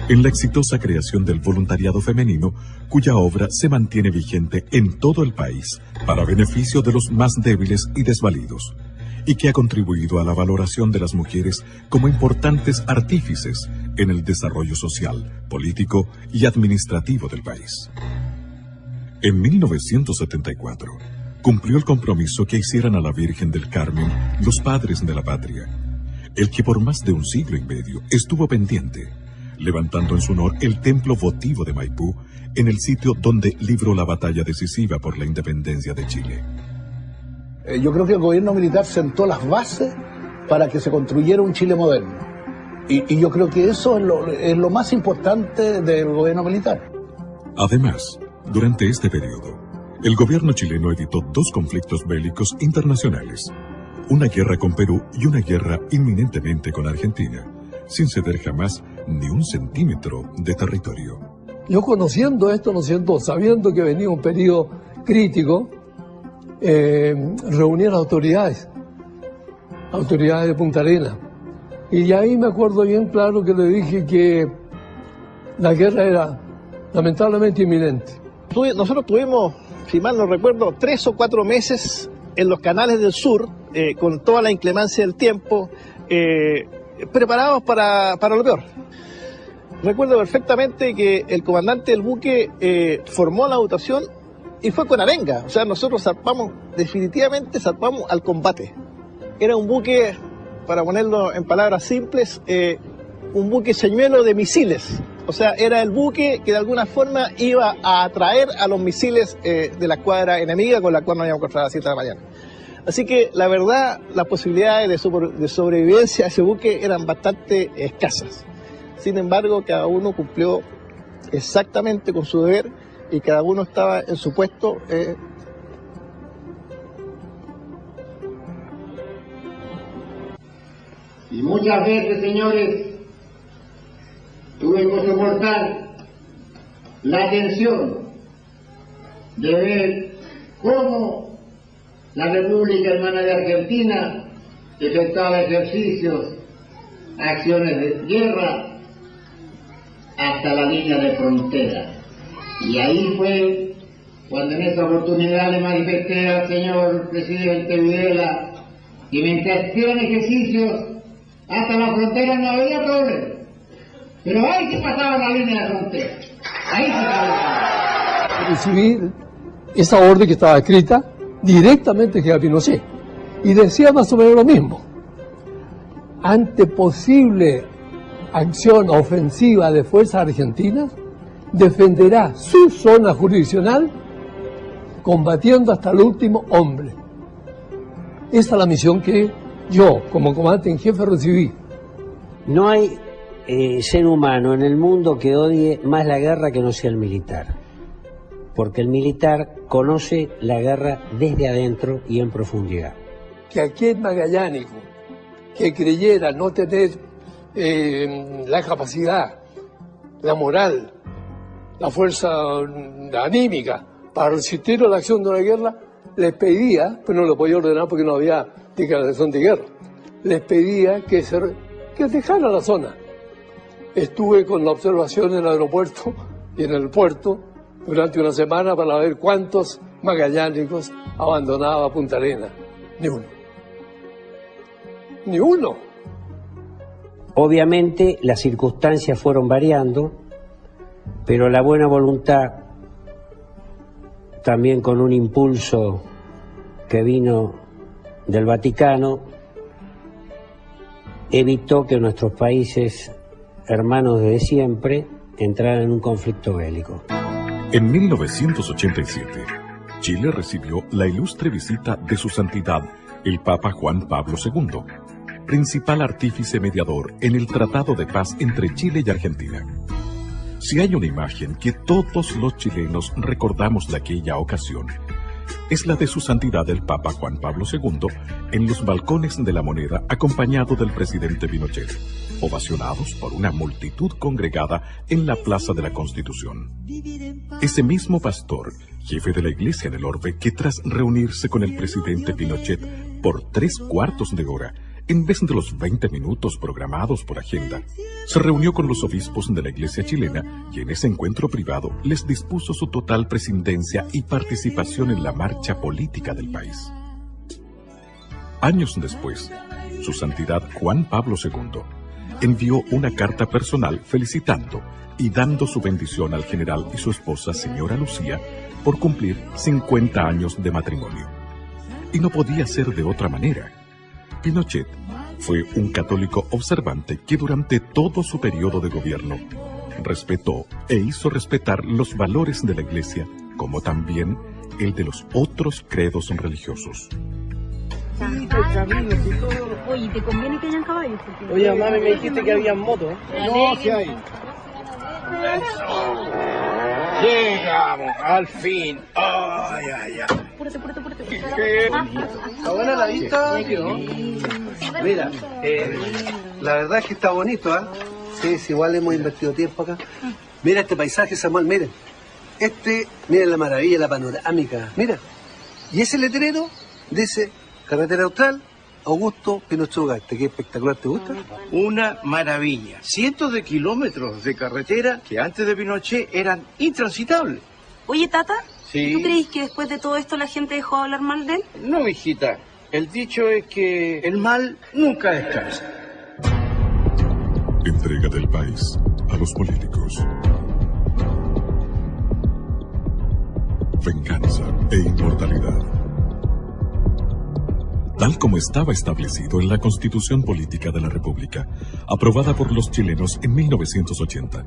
en la exitosa creación del voluntariado femenino, cuya obra se mantiene vigente en todo el país para beneficio de los más débiles y desvalidos, y que ha contribuido a la valoración de las mujeres como importantes artífices en el desarrollo social, político y administrativo del país. En 1974, cumplió el compromiso que hicieran a la Virgen del Carmen los padres de la patria, el que por más de un siglo y medio estuvo pendiente, levantando en su honor el templo votivo de Maipú, en el sitio donde libró la batalla decisiva por la independencia de Chile. Yo creo que el gobierno militar sentó las bases para que se construyera un Chile moderno. Y yo creo que eso es lo más importante del gobierno militar. Además, durante este periodo, el gobierno chileno evitó 2 conflictos bélicos internacionales, una guerra con Perú y una guerra inminentemente con Argentina, sin ceder jamás ni un centímetro de territorio. Yo conociendo esto, sabiendo que venía un periodo crítico, reuní a las autoridades de Punta Arenas, y ahí me acuerdo bien claro que le dije que la guerra era lamentablemente inminente. Nosotros tuvimos, si mal no recuerdo, 3 o 4 meses en los canales del sur, con toda la inclemencia del tiempo, preparados para lo peor. Recuerdo perfectamente que el comandante del buque formó la dotación y fue con arenga. O sea, nosotros definitivamente zarpamos al combate. Era un buque, para ponerlo en palabras simples, un buque señuelo de misiles. O sea, era el buque que de alguna forma iba a atraer a los misiles de la escuadra enemiga, con la cual nos íbamos a encontrar a las 7 de la mañana. Así que, la verdad, las posibilidades de sobrevivencia a ese buque eran bastante escasas. Sin embargo, cada uno cumplió exactamente con su deber y cada uno estaba en su puesto. Y muchas veces, señores, tuve que soportar la tensión de ver cómo la República Hermana de Argentina efectuaba ejercicios, acciones de guerra hasta la línea de frontera. Y ahí fue cuando en esa oportunidad le manifesté al señor presidente Videla que mientras hicieran ejercicios hasta la frontera no había problema. Pero ahí se pasaba la línea de frontera. Ahí se pasaba. Recibí esa orden que estaba escrita directamente que a Pinochet. Y decía más o menos lo mismo. Ante posible acción ofensiva de fuerzas argentinas, defenderá su zona jurisdiccional combatiendo hasta el último hombre. Esa es la misión que yo, como comandante en jefe, recibí. No hay ser humano en el mundo que odie más la guerra que no sea el militar. Porque el militar conoce la guerra desde adentro y en profundidad. Que aquel magallánico que creyera no tener la capacidad, la moral, la fuerza anímica para resistir a la acción de una guerra, les pedía, pero no lo podía ordenar porque no había declaración de guerra, les pedía que dejara la zona. Estuve con la observación en el aeropuerto y en el puerto durante una semana para ver cuántos magallánicos abandonaba Punta Arenas. Ni uno. Ni uno. Obviamente las circunstancias fueron variando, pero la buena voluntad, también con un impulso que vino del Vaticano, evitó que nuestros países hermanos desde siempre entraran en un conflicto bélico. En 1987, Chile recibió la ilustre visita de su santidad, el Papa Juan Pablo II, principal artífice mediador en el Tratado de Paz entre Chile y Argentina. Si hay una imagen que todos los chilenos recordamos de aquella ocasión, es la de su santidad el Papa Juan Pablo II en los balcones de la Moneda acompañado del presidente Pinochet, ovacionados por una multitud congregada en la Plaza de la Constitución. Ese mismo pastor, jefe de la iglesia en el Orbe, que tras reunirse con el presidente Pinochet por 3/4 de hora, en vez de los 20 minutos programados por agenda, se reunió con los obispos de la iglesia chilena y en ese encuentro privado les dispuso su total presidencia y participación en la marcha política del país. Años después, su santidad Juan Pablo II envió una carta personal felicitando y dando su bendición al general y su esposa, señora Lucía, por cumplir 50 años de matrimonio. Y no podía ser de otra manera. Pinochet fue un católico observante que durante todo su periodo de gobierno respetó e hizo respetar los valores de la Iglesia, como también el de los otros credos religiosos. Oye, ¿te conviene que hayan caballos? Oye, mami, me dijiste que había motos. No, sí hay. Llegamos, al fin. Ay, ay, ay. Apúrate. ¿Está buena la vista? Mira, la verdad es que está bonito, ¿ah? Sí, igual hemos invertido tiempo acá. Mira este paisaje, Samuel, miren. Miren la maravilla, la panorámica. Mira. Y ese letrero dice Carretera Austral, Augusto Pinochet Ugarte. Qué espectacular, ¿te gusta? Una maravilla. Cientos de kilómetros de carretera que antes de Pinochet eran intransitables. Oye, Tata, Sí. ¿tú crees que después de todo esto la gente dejó de hablar mal de él? No, hijita. El dicho es que el mal nunca descansa. Entrega del país a los políticos. Venganza e inmortalidad. Tal como estaba establecido en la Constitución Política de la República, aprobada por los chilenos en 1980,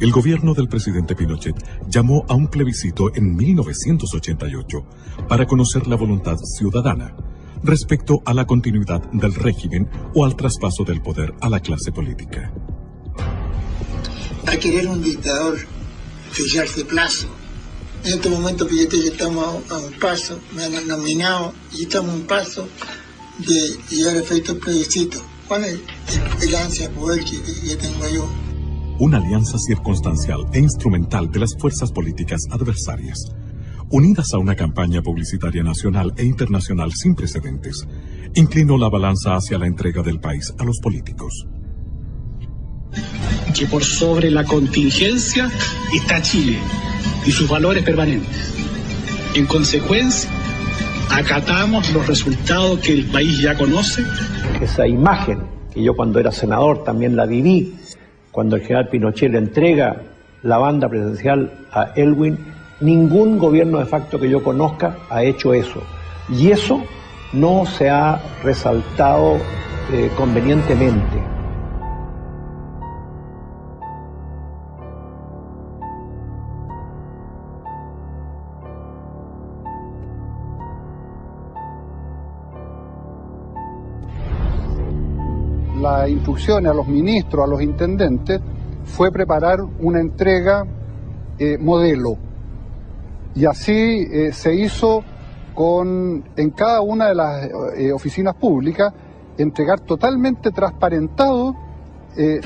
el gobierno del presidente Pinochet llamó a un plebiscito en 1988 para conocer la voluntad ciudadana respecto a la continuidad del régimen o al traspaso del poder a la clase política. Va a querer un dictador fijarse plazo. En este momento, fíjate que estamos a un paso, me han nominado y estamos a un paso de llegar a efecto plebiscito. ¿Cuál es el ansia de poder que tengo yo? Una alianza circunstancial e instrumental de las fuerzas políticas adversarias, unidas a una campaña publicitaria nacional e internacional sin precedentes, inclinó la balanza hacia la entrega del país a los políticos. Que por sobre la contingencia está Chile y sus valores permanentes. En consecuencia, acatamos los resultados que el país ya conoce. Esa imagen, que yo cuando era senador también la viví, cuando el general Pinochet le entrega la banda presidencial a Elwin, ningún gobierno de facto que yo conozca ha hecho eso. Y eso no se ha resaltado convenientemente. Las instrucciones a los ministros, a los intendentes, fue preparar una entrega modelo. Y así se hizo en cada una de las oficinas públicas, entregar totalmente transparentado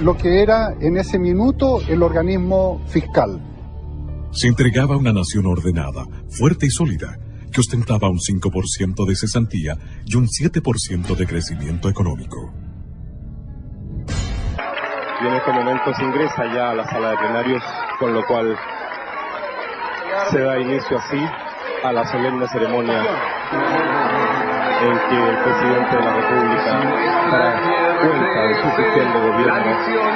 lo que era en ese minuto el organismo fiscal. Se entregaba a una nación ordenada, fuerte y sólida, que ostentaba un 5% de cesantía y un 7% de crecimiento económico. Y en estos momentos ingresa ya a la sala de plenarios, con lo cual se da inicio así a la solemne ceremonia en que el presidente de la República dará cuenta de su gestión de gobierno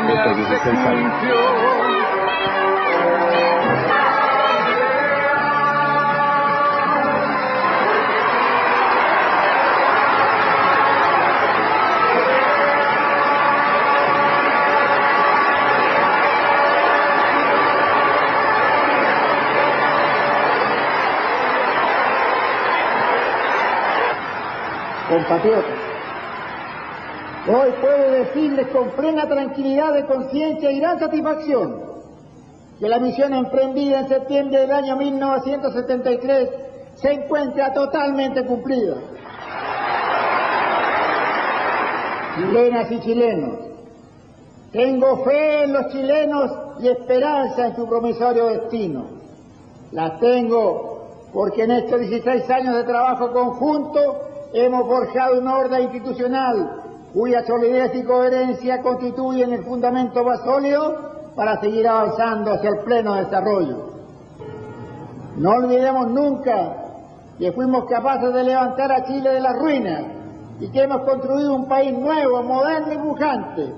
de estos 16 años. Compatriotas, hoy puedo decirles con plena tranquilidad de conciencia y gran satisfacción que la misión emprendida en septiembre del año 1973 se encuentra totalmente cumplida. Chilenas y chilenos, tengo fe en los chilenos y esperanza en su promisorio destino. Las tengo porque en estos 16 años de trabajo conjunto hemos forjado una orden institucional cuya solidez y coherencia constituyen el fundamento más sólido para seguir avanzando hacia el pleno desarrollo. No olvidemos nunca que fuimos capaces de levantar a Chile de las ruinas y que hemos construido un país nuevo, moderno y pujante.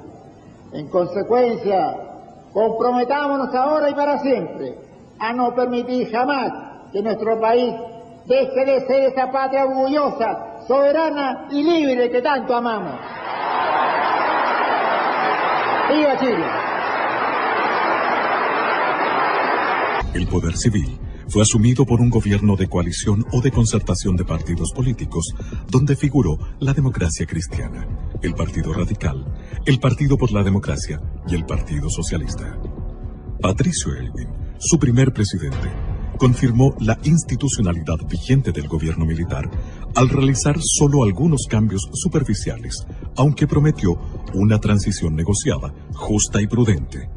En consecuencia, comprometámonos ahora y para siempre a no permitir jamás que nuestro país deje de ser esa patria orgullosa, soberana y libre que tanto amamos. ¡Viva Chile! El poder civil fue asumido por un gobierno de coalición o de concertación de partidos políticos, donde figuró la Democracia Cristiana, el Partido Radical, el Partido por la Democracia y el Partido Socialista. Patricio Elwin, su primer presidente, confirmó la institucionalidad vigente del gobierno militar al realizar solo algunos cambios superficiales, aunque prometió una transición negociada, justa y prudente.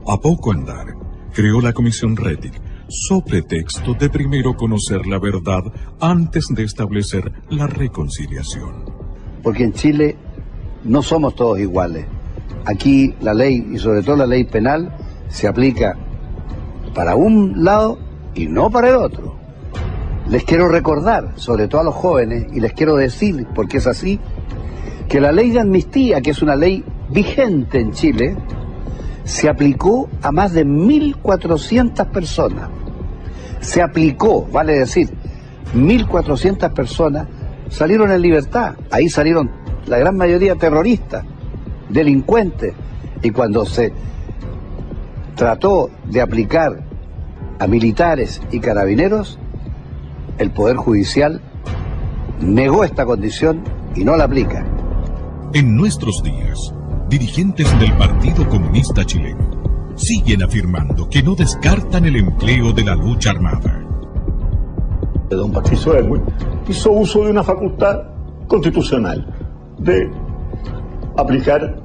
A poco andar, creó la Comisión Rettig, so pretexto de primero conocer la verdad antes de establecer la reconciliación. Porque en Chile no somos todos iguales. Aquí la ley, y sobre todo la ley penal, se aplica para un lado y no para el otro. Les quiero recordar, sobre todo a los jóvenes, y les quiero decir, porque es así, que la ley de amnistía, que es una ley vigente en Chile, se aplicó a más de 1.400 personas. Se aplicó, vale decir, 1.400 personas salieron en libertad. Ahí salieron la gran mayoría terroristas, delincuentes, y cuando se trató de aplicar a militares y carabineros, el Poder Judicial negó esta condición y no la aplica. En nuestros días, dirigentes del Partido Comunista Chileno siguen afirmando que no descartan el empleo de la lucha armada. Don Patricio Elwin hizo uso de una facultad constitucional de aplicar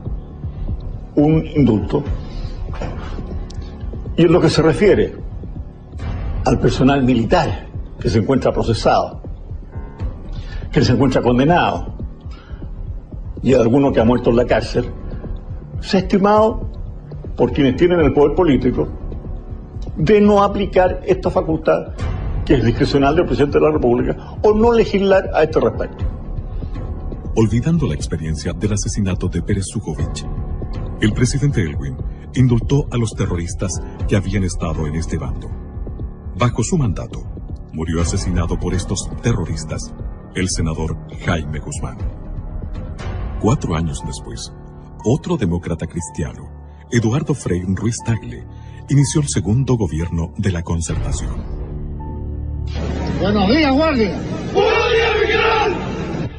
un indulto. Y en lo que se refiere al personal militar que se encuentra procesado, que se encuentra condenado, y a alguno que ha muerto en la cárcel, se ha estimado por quienes tienen el poder político de no aplicar esta facultad que es discrecional del presidente de la República o no legislar a este respecto. Olvidando la experiencia del asesinato de Pérez Sujovic, el presidente Elwin indultó a los terroristas que habían estado en este bando. Bajo su mandato, murió asesinado por estos terroristas el senador Jaime Guzmán. 4 años después, otro demócrata cristiano, Eduardo Frei Ruiz Tagle, inició el segundo gobierno de la Concertación. Buenos días, guardia. ¡Buenos días, mi general!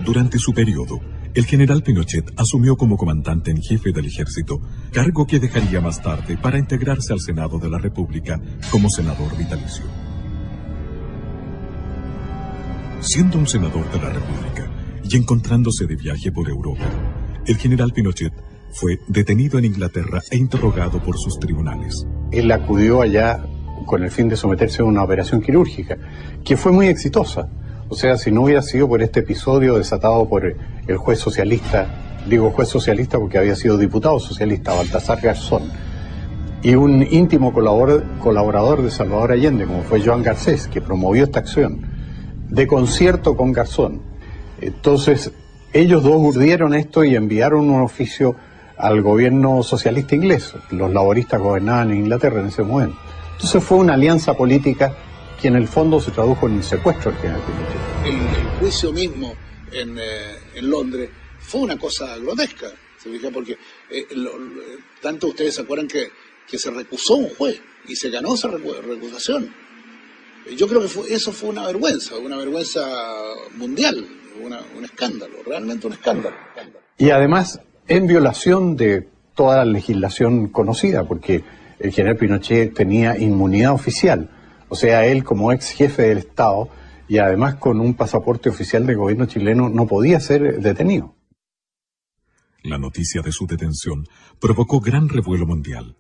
Durante su periodo, el general Pinochet asumió como comandante en jefe del ejército, cargo que dejaría más tarde para integrarse al Senado de la República como senador vitalicio. Siendo un senador de la República y encontrándose de viaje por Europa, el general Pinochet fue detenido en Inglaterra e interrogado por sus tribunales. Él acudió allá con el fin de someterse a una operación quirúrgica, que fue muy exitosa. O sea, si no hubiera sido por este episodio desatado por el juez socialista, digo juez socialista porque había sido diputado socialista, Baltasar Garzón, y un íntimo colaborador de Salvador Allende, como fue Joan Garcés, que promovió esta acción, de concierto con Garzón. Entonces, ellos dos urdieron esto y enviaron un oficio al gobierno socialista inglés. Los laboristas gobernaban en Inglaterra en ese momento. Entonces fue una alianza política que en el fondo se tradujo en el secuestro del general Pinochet. El juicio mismo en Londres fue una cosa grotesca, ¿se fija? Porque tanto ustedes se acuerdan que se recusó un juez y se ganó esa recusación. Yo creo que eso fue una vergüenza mundial, un escándalo, realmente un escándalo. Y además en violación de toda la legislación conocida, porque el general Pinochet tenía inmunidad oficial, o sea, él como ex jefe del Estado y además con un pasaporte oficial del gobierno chileno no podía ser detenido. La noticia de su detención provocó gran revuelo mundial.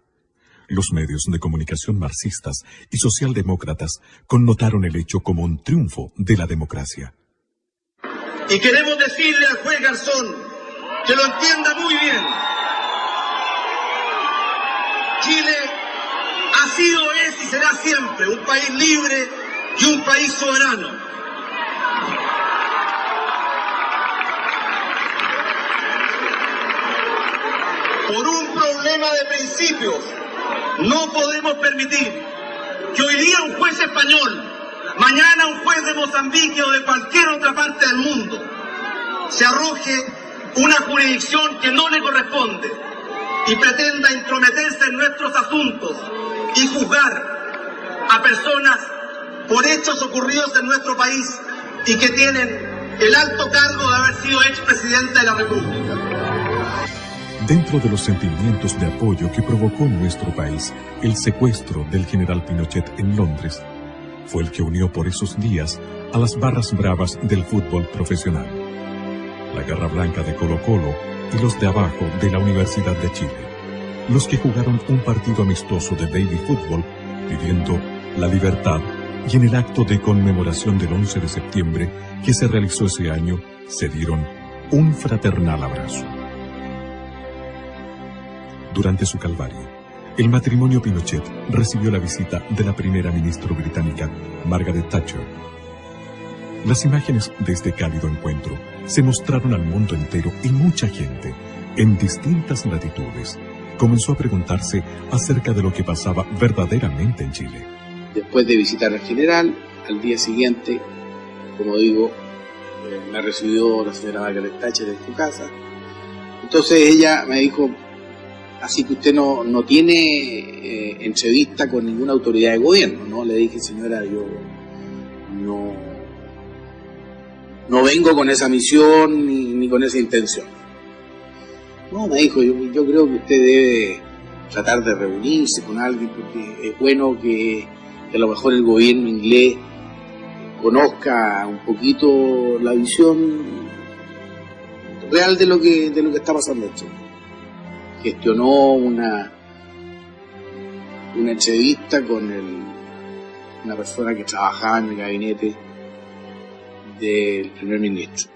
Los medios de comunicación marxistas y socialdemócratas connotaron el hecho como un triunfo de la democracia. Y queremos decirle al juez Garzón que lo entienda muy bien. Chile ha sido, es y será siempre un país libre y un país soberano. Por un problema de principios, no podemos permitir que hoy día un juez español, mañana un juez de Mozambique o de cualquier otra parte del mundo, se arroje una jurisdicción que no le corresponde y pretenda intrometerse en nuestros asuntos y juzgar a personas por hechos ocurridos en nuestro país y que tienen el alto cargo de haber sido expresidente de la República. Dentro de los sentimientos de apoyo que provocó en nuestro país el secuestro del general Pinochet en Londres, fue el que unió por esos días a las barras bravas del fútbol profesional, la Garra Blanca de Colo-Colo y los de abajo de la Universidad de Chile, los que jugaron un partido amistoso de baby fútbol pidiendo la libertad, y en el acto de conmemoración del 11 de septiembre que se realizó ese año se dieron un fraternal abrazo. Durante su calvario, el matrimonio Pinochet recibió la visita de la primera ministra británica, Margaret Thatcher. Las imágenes de este cálido encuentro se mostraron al mundo entero y mucha gente, en distintas latitudes, comenzó a preguntarse acerca de lo que pasaba verdaderamente en Chile. Después de visitar al general, al día siguiente, como digo, me recibió la señora Margaret Thatcher en su casa. Entonces ella me dijo: así que usted no tiene entrevista con ninguna autoridad de gobierno, ¿no? Le dije: señora, yo no vengo con esa misión ni con esa intención. No, me dijo, yo creo que usted debe tratar de reunirse con alguien, porque es bueno que a lo mejor el gobierno inglés conozca un poquito la visión real de lo que está pasando en Chile. Gestionó una entrevista con una persona que trabajaba en el gabinete del primer ministro.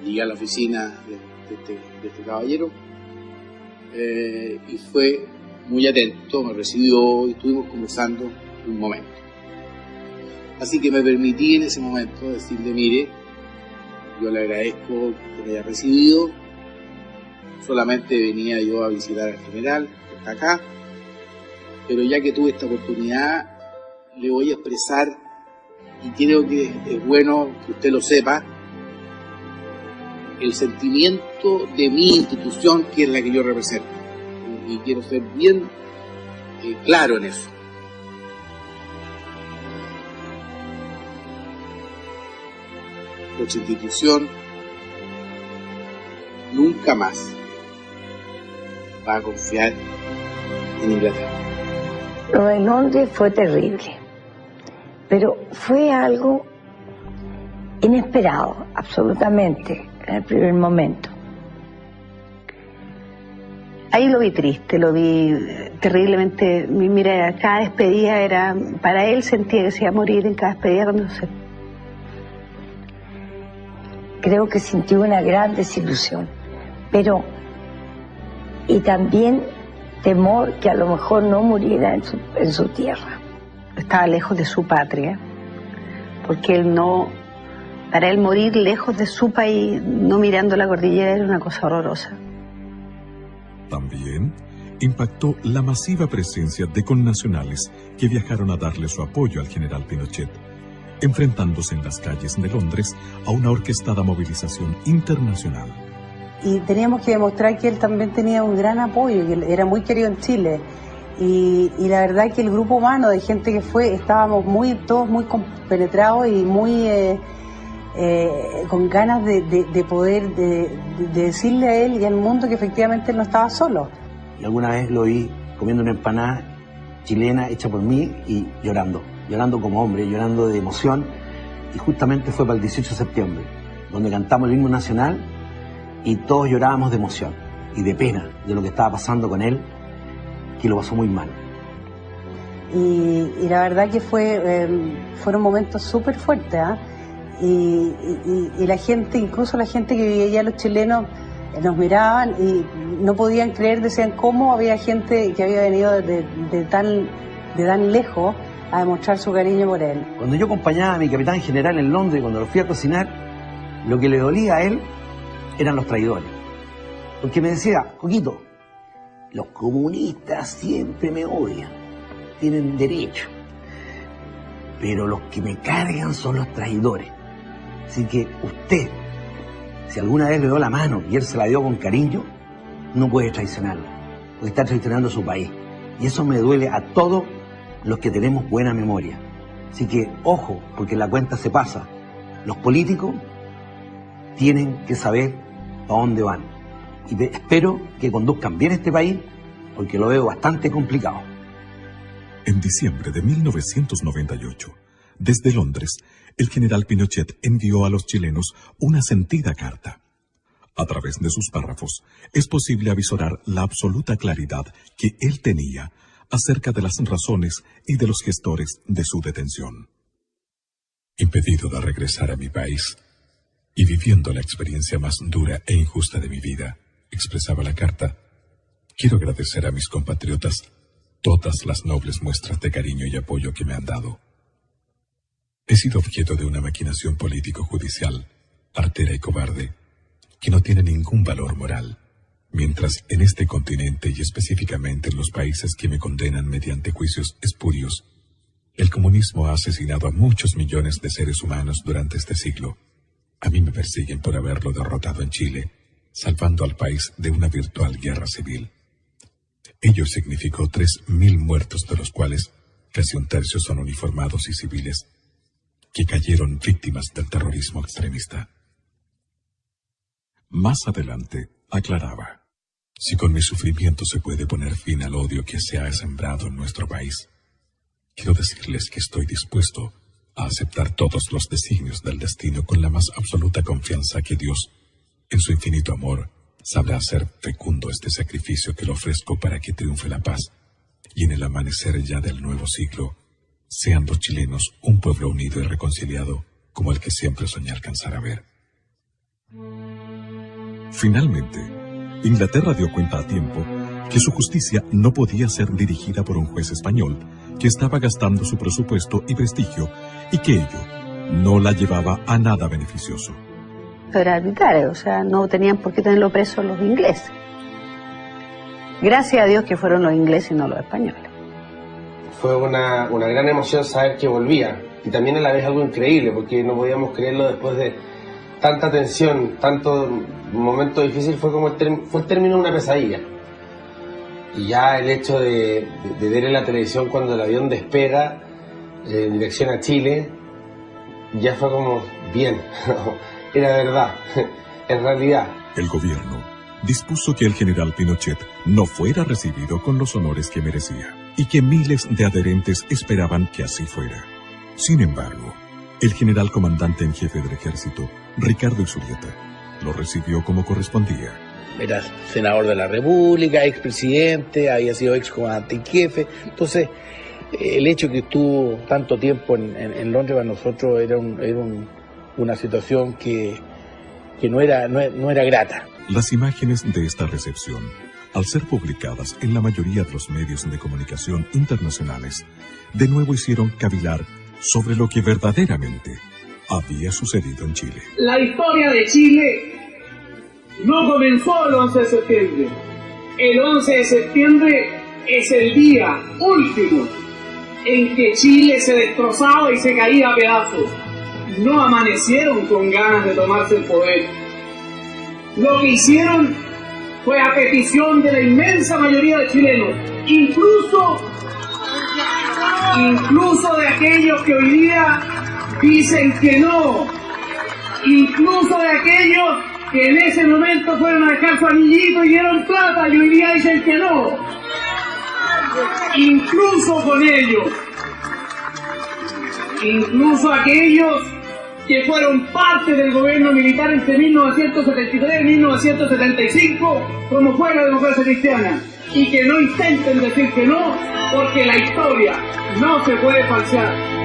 Llegué a la oficina de este caballero y fue muy atento, me recibió y estuvimos conversando un momento. Así que me permití en ese momento decirle, mire, yo le agradezco que me haya recibido, solamente venía yo a visitar al general, que está acá, pero ya que tuve esta oportunidad, le voy a expresar, y creo que es bueno que usted lo sepa, el sentimiento de mi institución, que es la que yo represento. Y quiero ser bien claro en eso. Nuestra institución nunca más va a confiar en Inglaterra. Lo de Londres fue terrible, pero fue algo inesperado, absolutamente, en el primer momento. Ahí lo vi triste, lo vi terriblemente. Mira, cada despedida era, para él sentía que se iba a morir en cada despedida cuando se... Creo que sintió una gran desilusión, pero y también temor que a lo mejor no muriera en su tierra. Estaba lejos de su patria, porque él no, para él morir lejos de su país, no mirando la cordillera, era una cosa horrorosa. También impactó la masiva presencia de connacionales que viajaron a darle su apoyo al general Pinochet, enfrentándose en las calles de Londres a una orquestada movilización internacional. Y teníamos que demostrar que él también tenía un gran apoyo, que él era muy querido en Chile. Y la verdad que el grupo humano de gente que fue, estábamos todos muy compenetrados y muy con ganas de poder decirle a él y al mundo que efectivamente él no estaba solo. Y alguna vez lo vi comiendo una empanada chilena hecha por mí y llorando como hombre, llorando de emoción, y justamente fue para el 18 de septiembre, donde cantamos el himno nacional y todos llorábamos de emoción y de pena de lo que estaba pasando con él, que lo pasó muy mal. Y la verdad que fueron momentos súper fuertes, ¿eh? Y la gente, incluso la gente que vivía allá, los chilenos, nos miraban y no podían creer, decían cómo había gente que había venido de tan lejos a demostrar su cariño por él. Cuando yo acompañaba a mi capitán general en Londres, cuando lo fui a cocinar, lo que le dolía a él eran los traidores. Porque me decía, Coquito, los comunistas siempre me odian, tienen derecho, pero los que me cargan son los traidores. Así que usted, si alguna vez le dio la mano y él se la dio con cariño, no puede traicionarlo, porque está traicionando a su país. Y eso me duele a todos los que tenemos buena memoria. Así que, ojo, porque la cuenta se pasa. Los políticos tienen que saber a dónde van. Y espero que conduzcan bien este país, porque lo veo bastante complicado. En diciembre de 1998, desde Londres, el general Pinochet envió a los chilenos una sentida carta. A través de sus párrafos, es posible avisorar la absoluta claridad que él tenía acerca de las razones y de los gestores de su detención. Impedido de regresar a mi país y viviendo la experiencia más dura e injusta de mi vida, expresaba la carta, quiero agradecer a mis compatriotas todas las nobles muestras de cariño y apoyo que me han dado. He sido objeto de una maquinación político-judicial, artera y cobarde, que no tiene ningún valor moral, mientras en este continente y específicamente en los países que me condenan mediante juicios espurios, el comunismo ha asesinado a muchos millones de seres humanos durante este siglo. A mí me persiguen por haberlo derrotado en Chile, salvando al país de una virtual guerra civil. Ello significó 3.000 muertos, de los cuales casi un tercio son uniformados y civiles, que cayeron víctimas del terrorismo extremista. Más adelante, aclaraba, si con mi sufrimiento se puede poner fin al odio que se ha sembrado en nuestro país, quiero decirles que estoy dispuesto a aceptar todos los designios del destino con la más absoluta confianza que Dios En su infinito amor, sabrá hacer fecundo este sacrificio que le ofrezco para que triunfe la paz, y en el amanecer ya del nuevo siglo, sean los chilenos un pueblo unido y reconciliado, como el que siempre soñé alcanzar a ver. Finalmente, Inglaterra dio cuenta a tiempo que su justicia no podía ser dirigida por un juez español que estaba gastando su presupuesto y prestigio, y que ello no la llevaba a nada beneficioso. Era arbitrario, o sea, no tenían por qué tenerlo preso los ingleses. Gracias a Dios que fueron los ingleses y no los españoles. Fue una gran emoción saber que volvía, y también a la vez algo increíble, porque no podíamos creerlo después de tanta tensión, tanto momento difícil. Fue como fue el término de una pesadilla. Y ya el hecho de ver en la televisión cuando el avión despega en dirección a Chile, ya fue como, bien, era verdad, en realidad. El gobierno dispuso que el general Pinochet no fuera recibido con los honores que merecía, y que miles de adherentes esperaban que así fuera. Sin embargo, el general comandante en jefe del ejército, Ricardo Isurieta, lo recibió como correspondía. Era senador de la República, expresidente, había sido excomandante en jefe. Entonces, el hecho que estuvo tanto tiempo en Londres para nosotros era una situación que no era grata. Las imágenes de esta recepción, al ser publicadas en la mayoría de los medios de comunicación internacionales, de nuevo hicieron cavilar sobre lo que verdaderamente había sucedido en Chile. La historia de Chile no comenzó el 11 de septiembre. El 11 de septiembre es el día último en que Chile se destrozaba y se caía a pedazos. No amanecieron con ganas de tomarse el poder. Lo que hicieron fue a petición de la inmensa mayoría de chilenos, incluso de aquellos que hoy día dicen que no, incluso de aquellos que en ese momento fueron a dejar su anillito y dieron plata y hoy día dicen que no. Incluso con ellos, incluso aquellos que fueron parte del gobierno militar entre 1973 y 1975, como fue la democracia cristiana, y que no intenten decir que no, porque la historia no se puede falsear.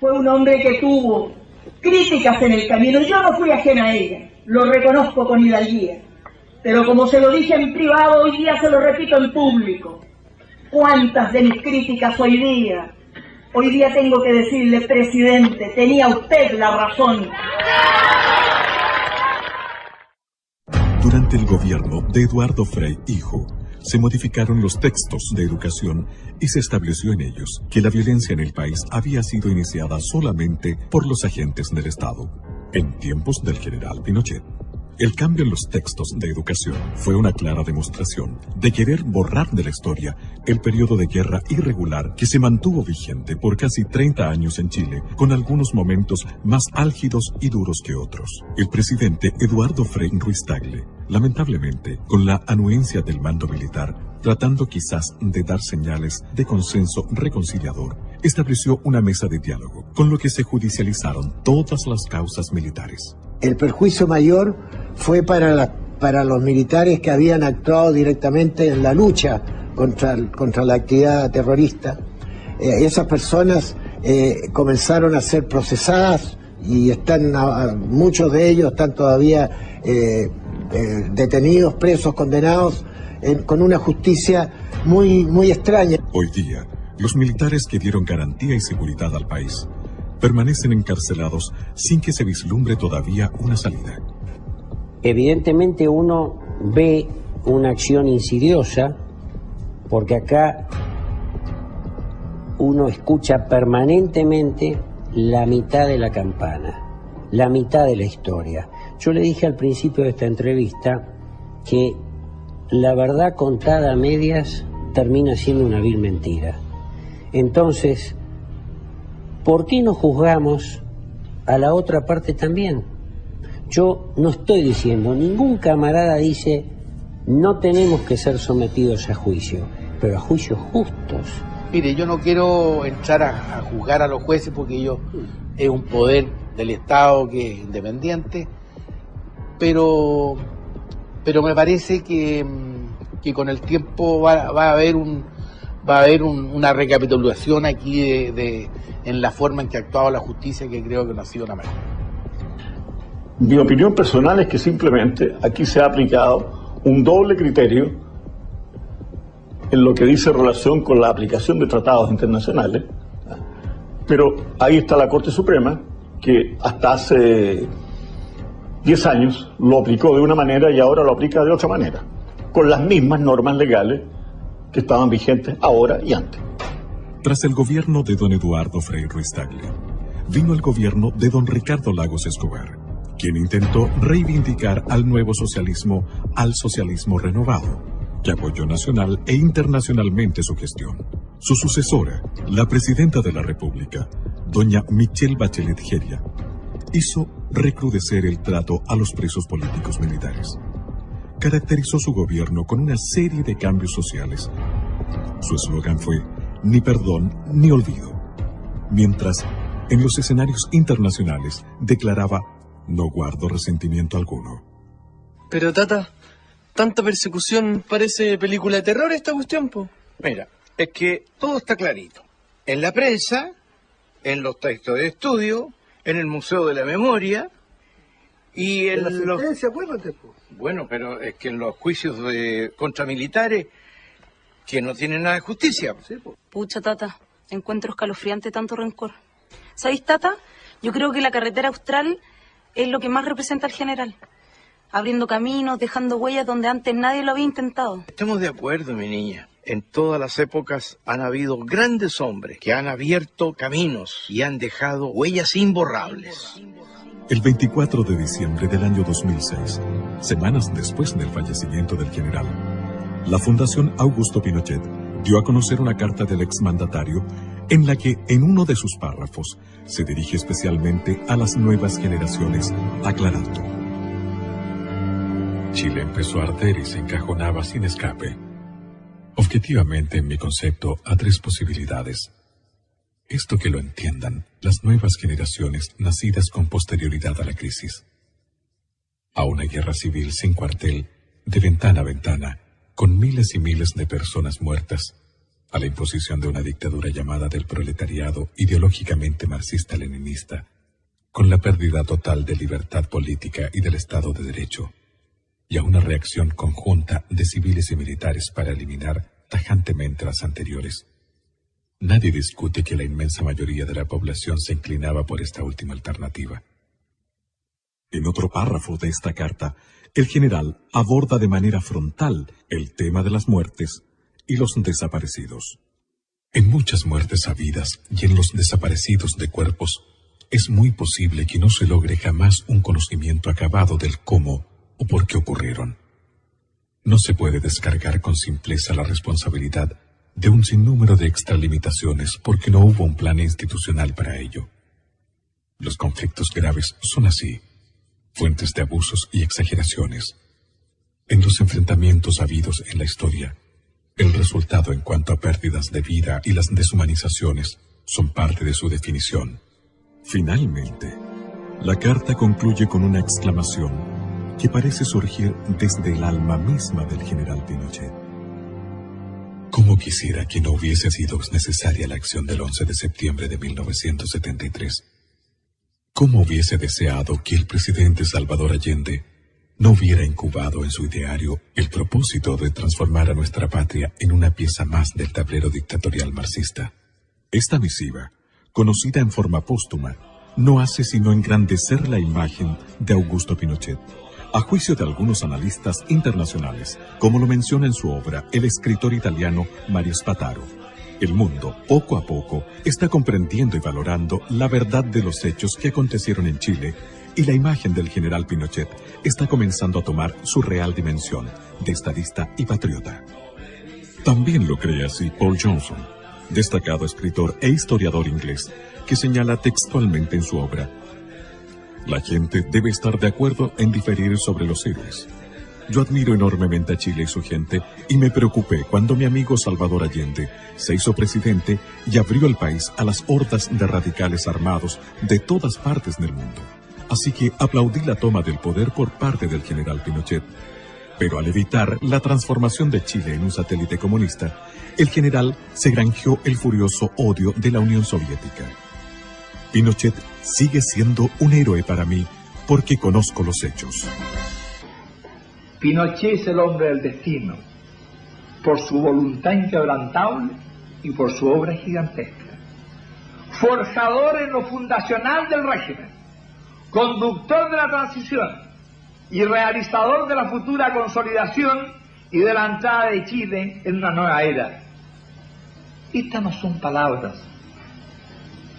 Fue un hombre que tuvo críticas en el camino, y yo no fui ajena a ella, lo reconozco con hidalguía, pero como se lo dije en privado, hoy día se lo repito en público. ¿Cuántas de mis críticas hoy día tengo que decirle, presidente, tenía usted la razón? Durante el gobierno de Eduardo Frei, hijo, se modificaron los textos de educación y se estableció en ellos que la violencia en el país había sido iniciada solamente por los agentes del Estado, en tiempos del general Pinochet. El cambio en los textos de educación fue una clara demostración de querer borrar de la historia el periodo de guerra irregular que se mantuvo vigente por casi 30 años en Chile, con algunos momentos más álgidos y duros que otros. El presidente Eduardo Frei Ruiz-Tagle, lamentablemente, con la anuencia del mando militar, tratando quizás de dar señales de consenso reconciliador, estableció una mesa de diálogo, con lo que se judicializaron todas las causas militares. El perjuicio mayor fue para los militares que habían actuado directamente en la lucha contra la actividad terrorista. Esas personas comenzaron a ser procesadas y muchos de ellos están todavía detenidos, presos, condenados, con una justicia muy extraña. Hoy día, los militares que dieron garantía y seguridad al país permanecen encarcelados sin que se vislumbre todavía una salida. Evidentemente uno ve una acción insidiosa, porque acá uno escucha permanentemente la mitad de la campana, la mitad de la historia. Yo le dije al principio de esta entrevista que la verdad contada a medias termina siendo una vil mentira. Entonces, ¿por qué no juzgamos a la otra parte también? Yo no estoy diciendo, ningún camarada dice, no tenemos que ser sometidos a juicio, pero a juicios justos. Mire, yo no quiero entrar a juzgar a los jueces porque ellos es un poder del Estado que es independiente, pero me parece que con el tiempo va a haber una recapitulación aquí en la forma en que ha actuado la justicia, que creo que no ha sido la mejor. Mi opinión personal es que simplemente aquí se ha aplicado un doble criterio en lo que dice relación con la aplicación de tratados internacionales, pero ahí está la Corte Suprema, que hasta hace 10 años lo aplicó de una manera y ahora lo aplica de otra manera, con las mismas normas legales que estaban vigentes ahora y antes. Tras el gobierno de don Eduardo Frei Ruiz-Tagle, vino el gobierno de don Ricardo Lagos Escobar, quien intentó reivindicar al nuevo socialismo, al socialismo renovado, que apoyó nacional e internacionalmente su gestión. Su sucesora, la presidenta de la República, doña Michelle Bachelet Jeria, hizo recrudecer el trato a los presos políticos militares. Caracterizó su gobierno con una serie de cambios sociales. Su eslogan fue ni perdón ni olvido, mientras en los escenarios internacionales declaraba no guardo resentimiento alguno. Pero Tata, tanta persecución, parece película de terror esta cuestión, po. Mira, es que todo está clarito. En la prensa, en los textos de estudio, en el Museo de la Memoria y en la sentencia, acuérdate, po. Bueno, pero es que en los juicios contra militares que no tienen nada de justicia. Sí, po. Pucha, Tata, encuentro escalofriante tanto rencor. ¿Sabéis, Tata? Yo creo que la carretera austral es lo que más representa al general. Abriendo caminos, dejando huellas donde antes nadie lo había intentado. Estamos de acuerdo, mi niña. En todas las épocas han habido grandes hombres que han abierto caminos y han dejado huellas imborrables. El 24 de diciembre del año 2006, semanas después del fallecimiento del general, la Fundación Augusto Pinochet dio a conocer una carta del exmandatario en la que, en uno de sus párrafos, se dirige especialmente a las nuevas generaciones, aclarando: Chile empezó a arder y se encajonaba sin escape. Objetivamente, en mi concepto, a tres posibilidades. Esto que lo entiendan las nuevas generaciones nacidas con posterioridad a la crisis. A una guerra civil sin cuartel, de ventana a ventana, con miles y miles de personas muertas, a la imposición de una dictadura llamada del proletariado ideológicamente marxista-leninista, con la pérdida total de libertad política y del Estado de Derecho, y a una reacción conjunta de civiles y militares para eliminar tajantemente las anteriores. Nadie discute que la inmensa mayoría de la población se inclinaba por esta última alternativa. En otro párrafo de esta carta, el general aborda de manera frontal el tema de las muertes y los desaparecidos. En muchas muertes habidas y en los desaparecidos de cuerpos, es muy posible que no se logre jamás un conocimiento acabado del cómo o por qué ocurrieron. No se puede descargar con simpleza la responsabilidad de un sinnúmero de extralimitaciones porque no hubo un plan institucional para ello. Los conflictos graves son así, fuentes de abusos y exageraciones. En los enfrentamientos habidos en la historia, el resultado en cuanto a pérdidas de vida y las deshumanizaciones son parte de su definición. Finalmente, la carta concluye con una exclamación que parece surgir desde el alma misma del general Pinochet. ¿Cómo quisiera que no hubiese sido necesaria la acción del 11 de septiembre de 1973? ¿Cómo hubiese deseado que el presidente Salvador Allende no hubiera incubado en su ideario el propósito de transformar a nuestra patria en una pieza más del tablero dictatorial marxista. Esta misiva, conocida en forma póstuma, no hace sino engrandecer la imagen de Augusto Pinochet, a juicio de algunos analistas internacionales, como lo menciona en su obra el escritor italiano Mario Spataro. El mundo, poco a poco, está comprendiendo y valorando la verdad de los hechos que acontecieron en Chile, y la imagen del general Pinochet está comenzando a tomar su real dimensión de estadista y patriota. También lo cree así Paul Johnson, destacado escritor e historiador inglés, que señala textualmente en su obra: la gente debe estar de acuerdo en diferir sobre los héroes. Yo admiro enormemente a Chile y su gente, y me preocupé cuando mi amigo Salvador Allende se hizo presidente y abrió el país a las hordas de radicales armados de todas partes del mundo. Así que aplaudí la toma del poder por parte del general Pinochet. Pero al evitar la transformación de Chile en un satélite comunista, el general se granjeó el furioso odio de la Unión Soviética. Pinochet sigue siendo un héroe para mí porque conozco los hechos. Pinochet es el hombre del destino, por su voluntad inquebrantable y por su obra gigantesca. Forjador en lo fundacional del régimen, conductor de la transición y realizador de la futura consolidación y de la entrada de Chile en una nueva era. Estas no son palabras,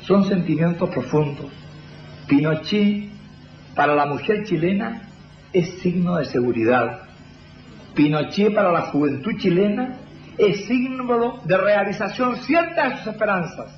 son sentimientos profundos. Pinochet, para la mujer chilena, es signo de seguridad. Pinochet, para la juventud chilena, es símbolo de realización cierta de sus esperanzas.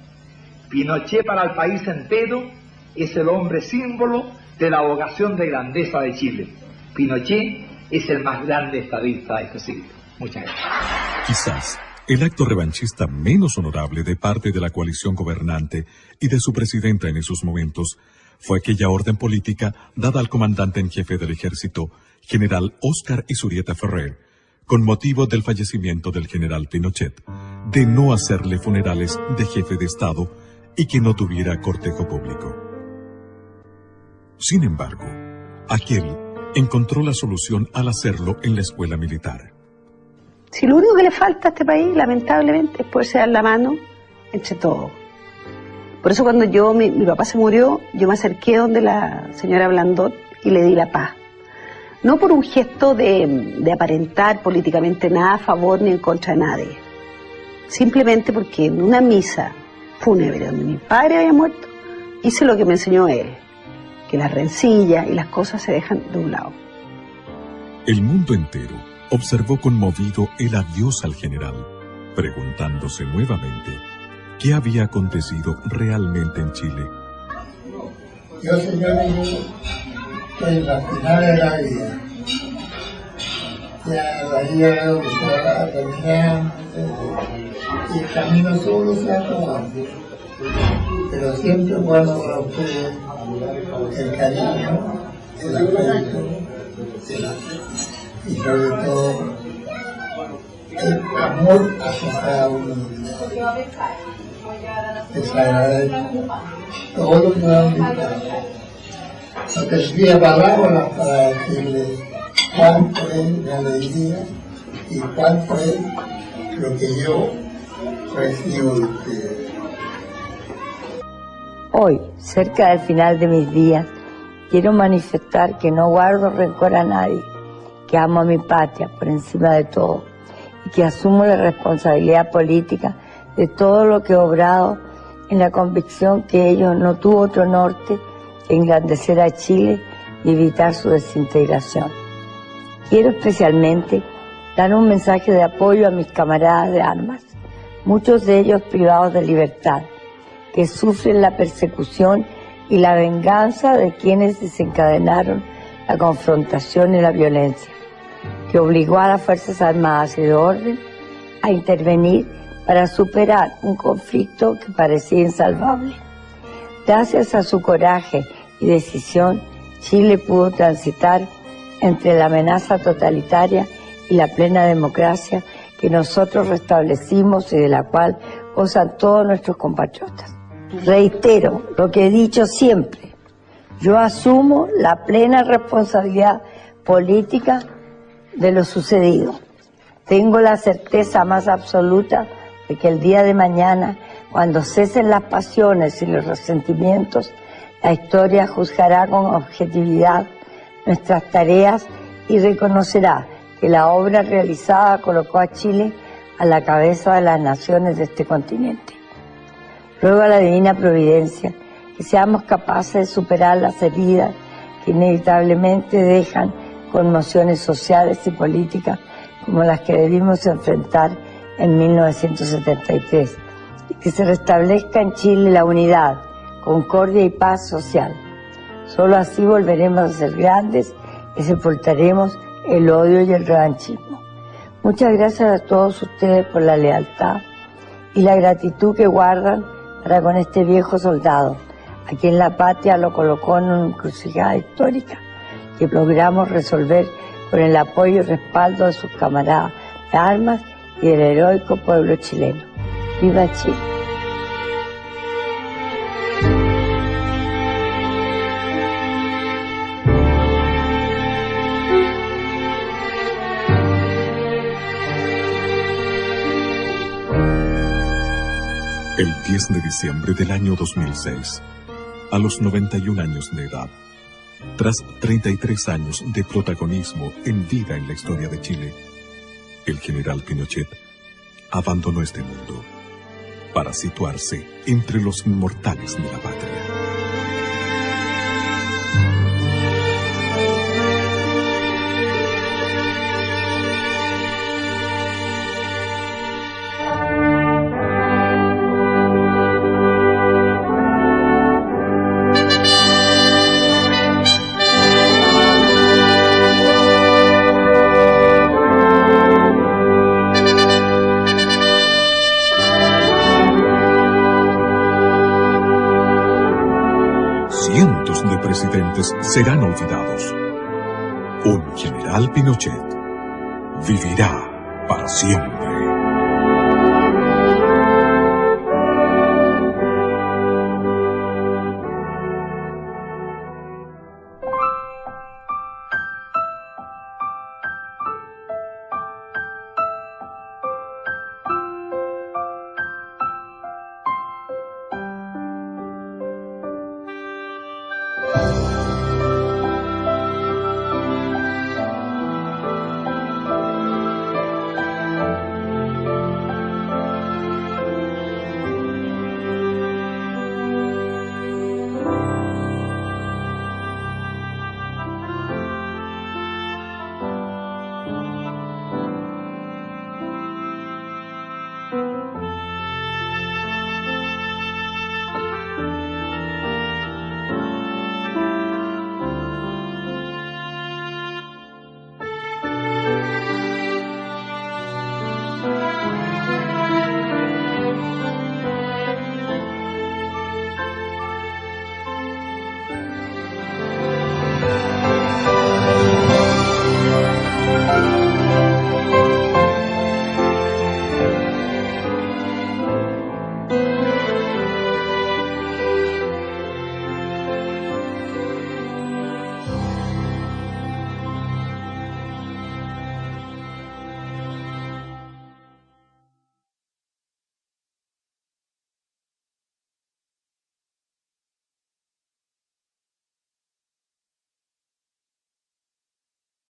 Pinochet, para el país entero, es el hombre símbolo de la vocación de grandeza de Chile. Pinochet es el más grande estadista de este siglo. Muchas gracias. Quizás el acto revanchista menos honorable de parte de la coalición gobernante y de su presidenta en esos momentos fue aquella orden política dada al comandante en jefe del ejército, general Óscar Izurieta Ferrer, con motivo del fallecimiento del general Pinochet, de no hacerle funerales de jefe de Estado y que no tuviera cortejo público. Sin embargo, aquel encontró la solución al hacerlo en la escuela militar. Si lo único que le falta a este país, lamentablemente, es poderse dar la mano entre todos. Por eso cuando mi papá se murió, yo me acerqué donde la señora Blandón y le di la paz. No por un gesto de aparentar políticamente nada a favor ni en contra de nadie. Simplemente porque en una misa fúnebre donde mi padre había muerto, hice lo que me enseñó él, que las rencillas y las cosas se dejan de un lado. El mundo entero observó conmovido el adiós al general, preguntándose nuevamente qué había acontecido realmente en Chile. Yo, señores, estoy en la final de la vida. Ya la vida veo que se va terminando y el camino solo se acaba. Pero siempre guardo para ustedes el cariño, el afecto, y sobre todo el amor hacia cada uno de ustedes. Les agradezco todo lo que me han invitado. No tendría palabras para decirles cuánto es mi alegría y cuánto es lo que yo recibo de ustedes. Hoy, cerca del final de mis días, quiero manifestar que no guardo rencor a nadie, que amo a mi patria por encima de todo y que asumo la responsabilidad política de todo lo que he obrado en la convicción que ello no tuvo otro norte que engrandecer a Chile y evitar su desintegración. Quiero especialmente dar un mensaje de apoyo a mis camaradas de armas, muchos de ellos privados de libertad, que sufren la persecución y la venganza de quienes desencadenaron la confrontación y la violencia, que obligó a las Fuerzas Armadas y de Orden a intervenir para superar un conflicto que parecía insalvable. Gracias a su coraje y decisión, Chile pudo transitar entre la amenaza totalitaria y la plena democracia que nosotros restablecimos y de la cual gozan todos nuestros compatriotas. Reitero lo que he dicho siempre, yo asumo la plena responsabilidad política de lo sucedido. Tengo la certeza más absoluta de que el día de mañana, cuando cesen las pasiones y los resentimientos, la historia juzgará con objetividad nuestras tareas y reconocerá que la obra realizada colocó a Chile a la cabeza de las naciones de este continente. Ruego a la Divina Providencia que seamos capaces de superar las heridas que inevitablemente dejan conmociones sociales y políticas como las que debimos enfrentar en 1973, y que se restablezca en Chile la unidad, concordia y paz social. Solo así volveremos a ser grandes y sepultaremos el odio y el revanchismo. Muchas gracias a todos ustedes por la lealtad y la gratitud que guardan para con este viejo soldado, a quien la patria lo colocó en una encrucijada histórica que logramos resolver con el apoyo y respaldo de sus camaradas de armas y del heroico pueblo chileno. ¡Viva Chile! El 10 de diciembre del año 2006, a los 91 años de edad, tras 33 años de protagonismo en vida en la historia de Chile, el general Pinochet abandonó este mundo para situarse entre los inmortales de la patria. Cientos de presidentes serán olvidados. Un general Pinochet vivirá para siempre.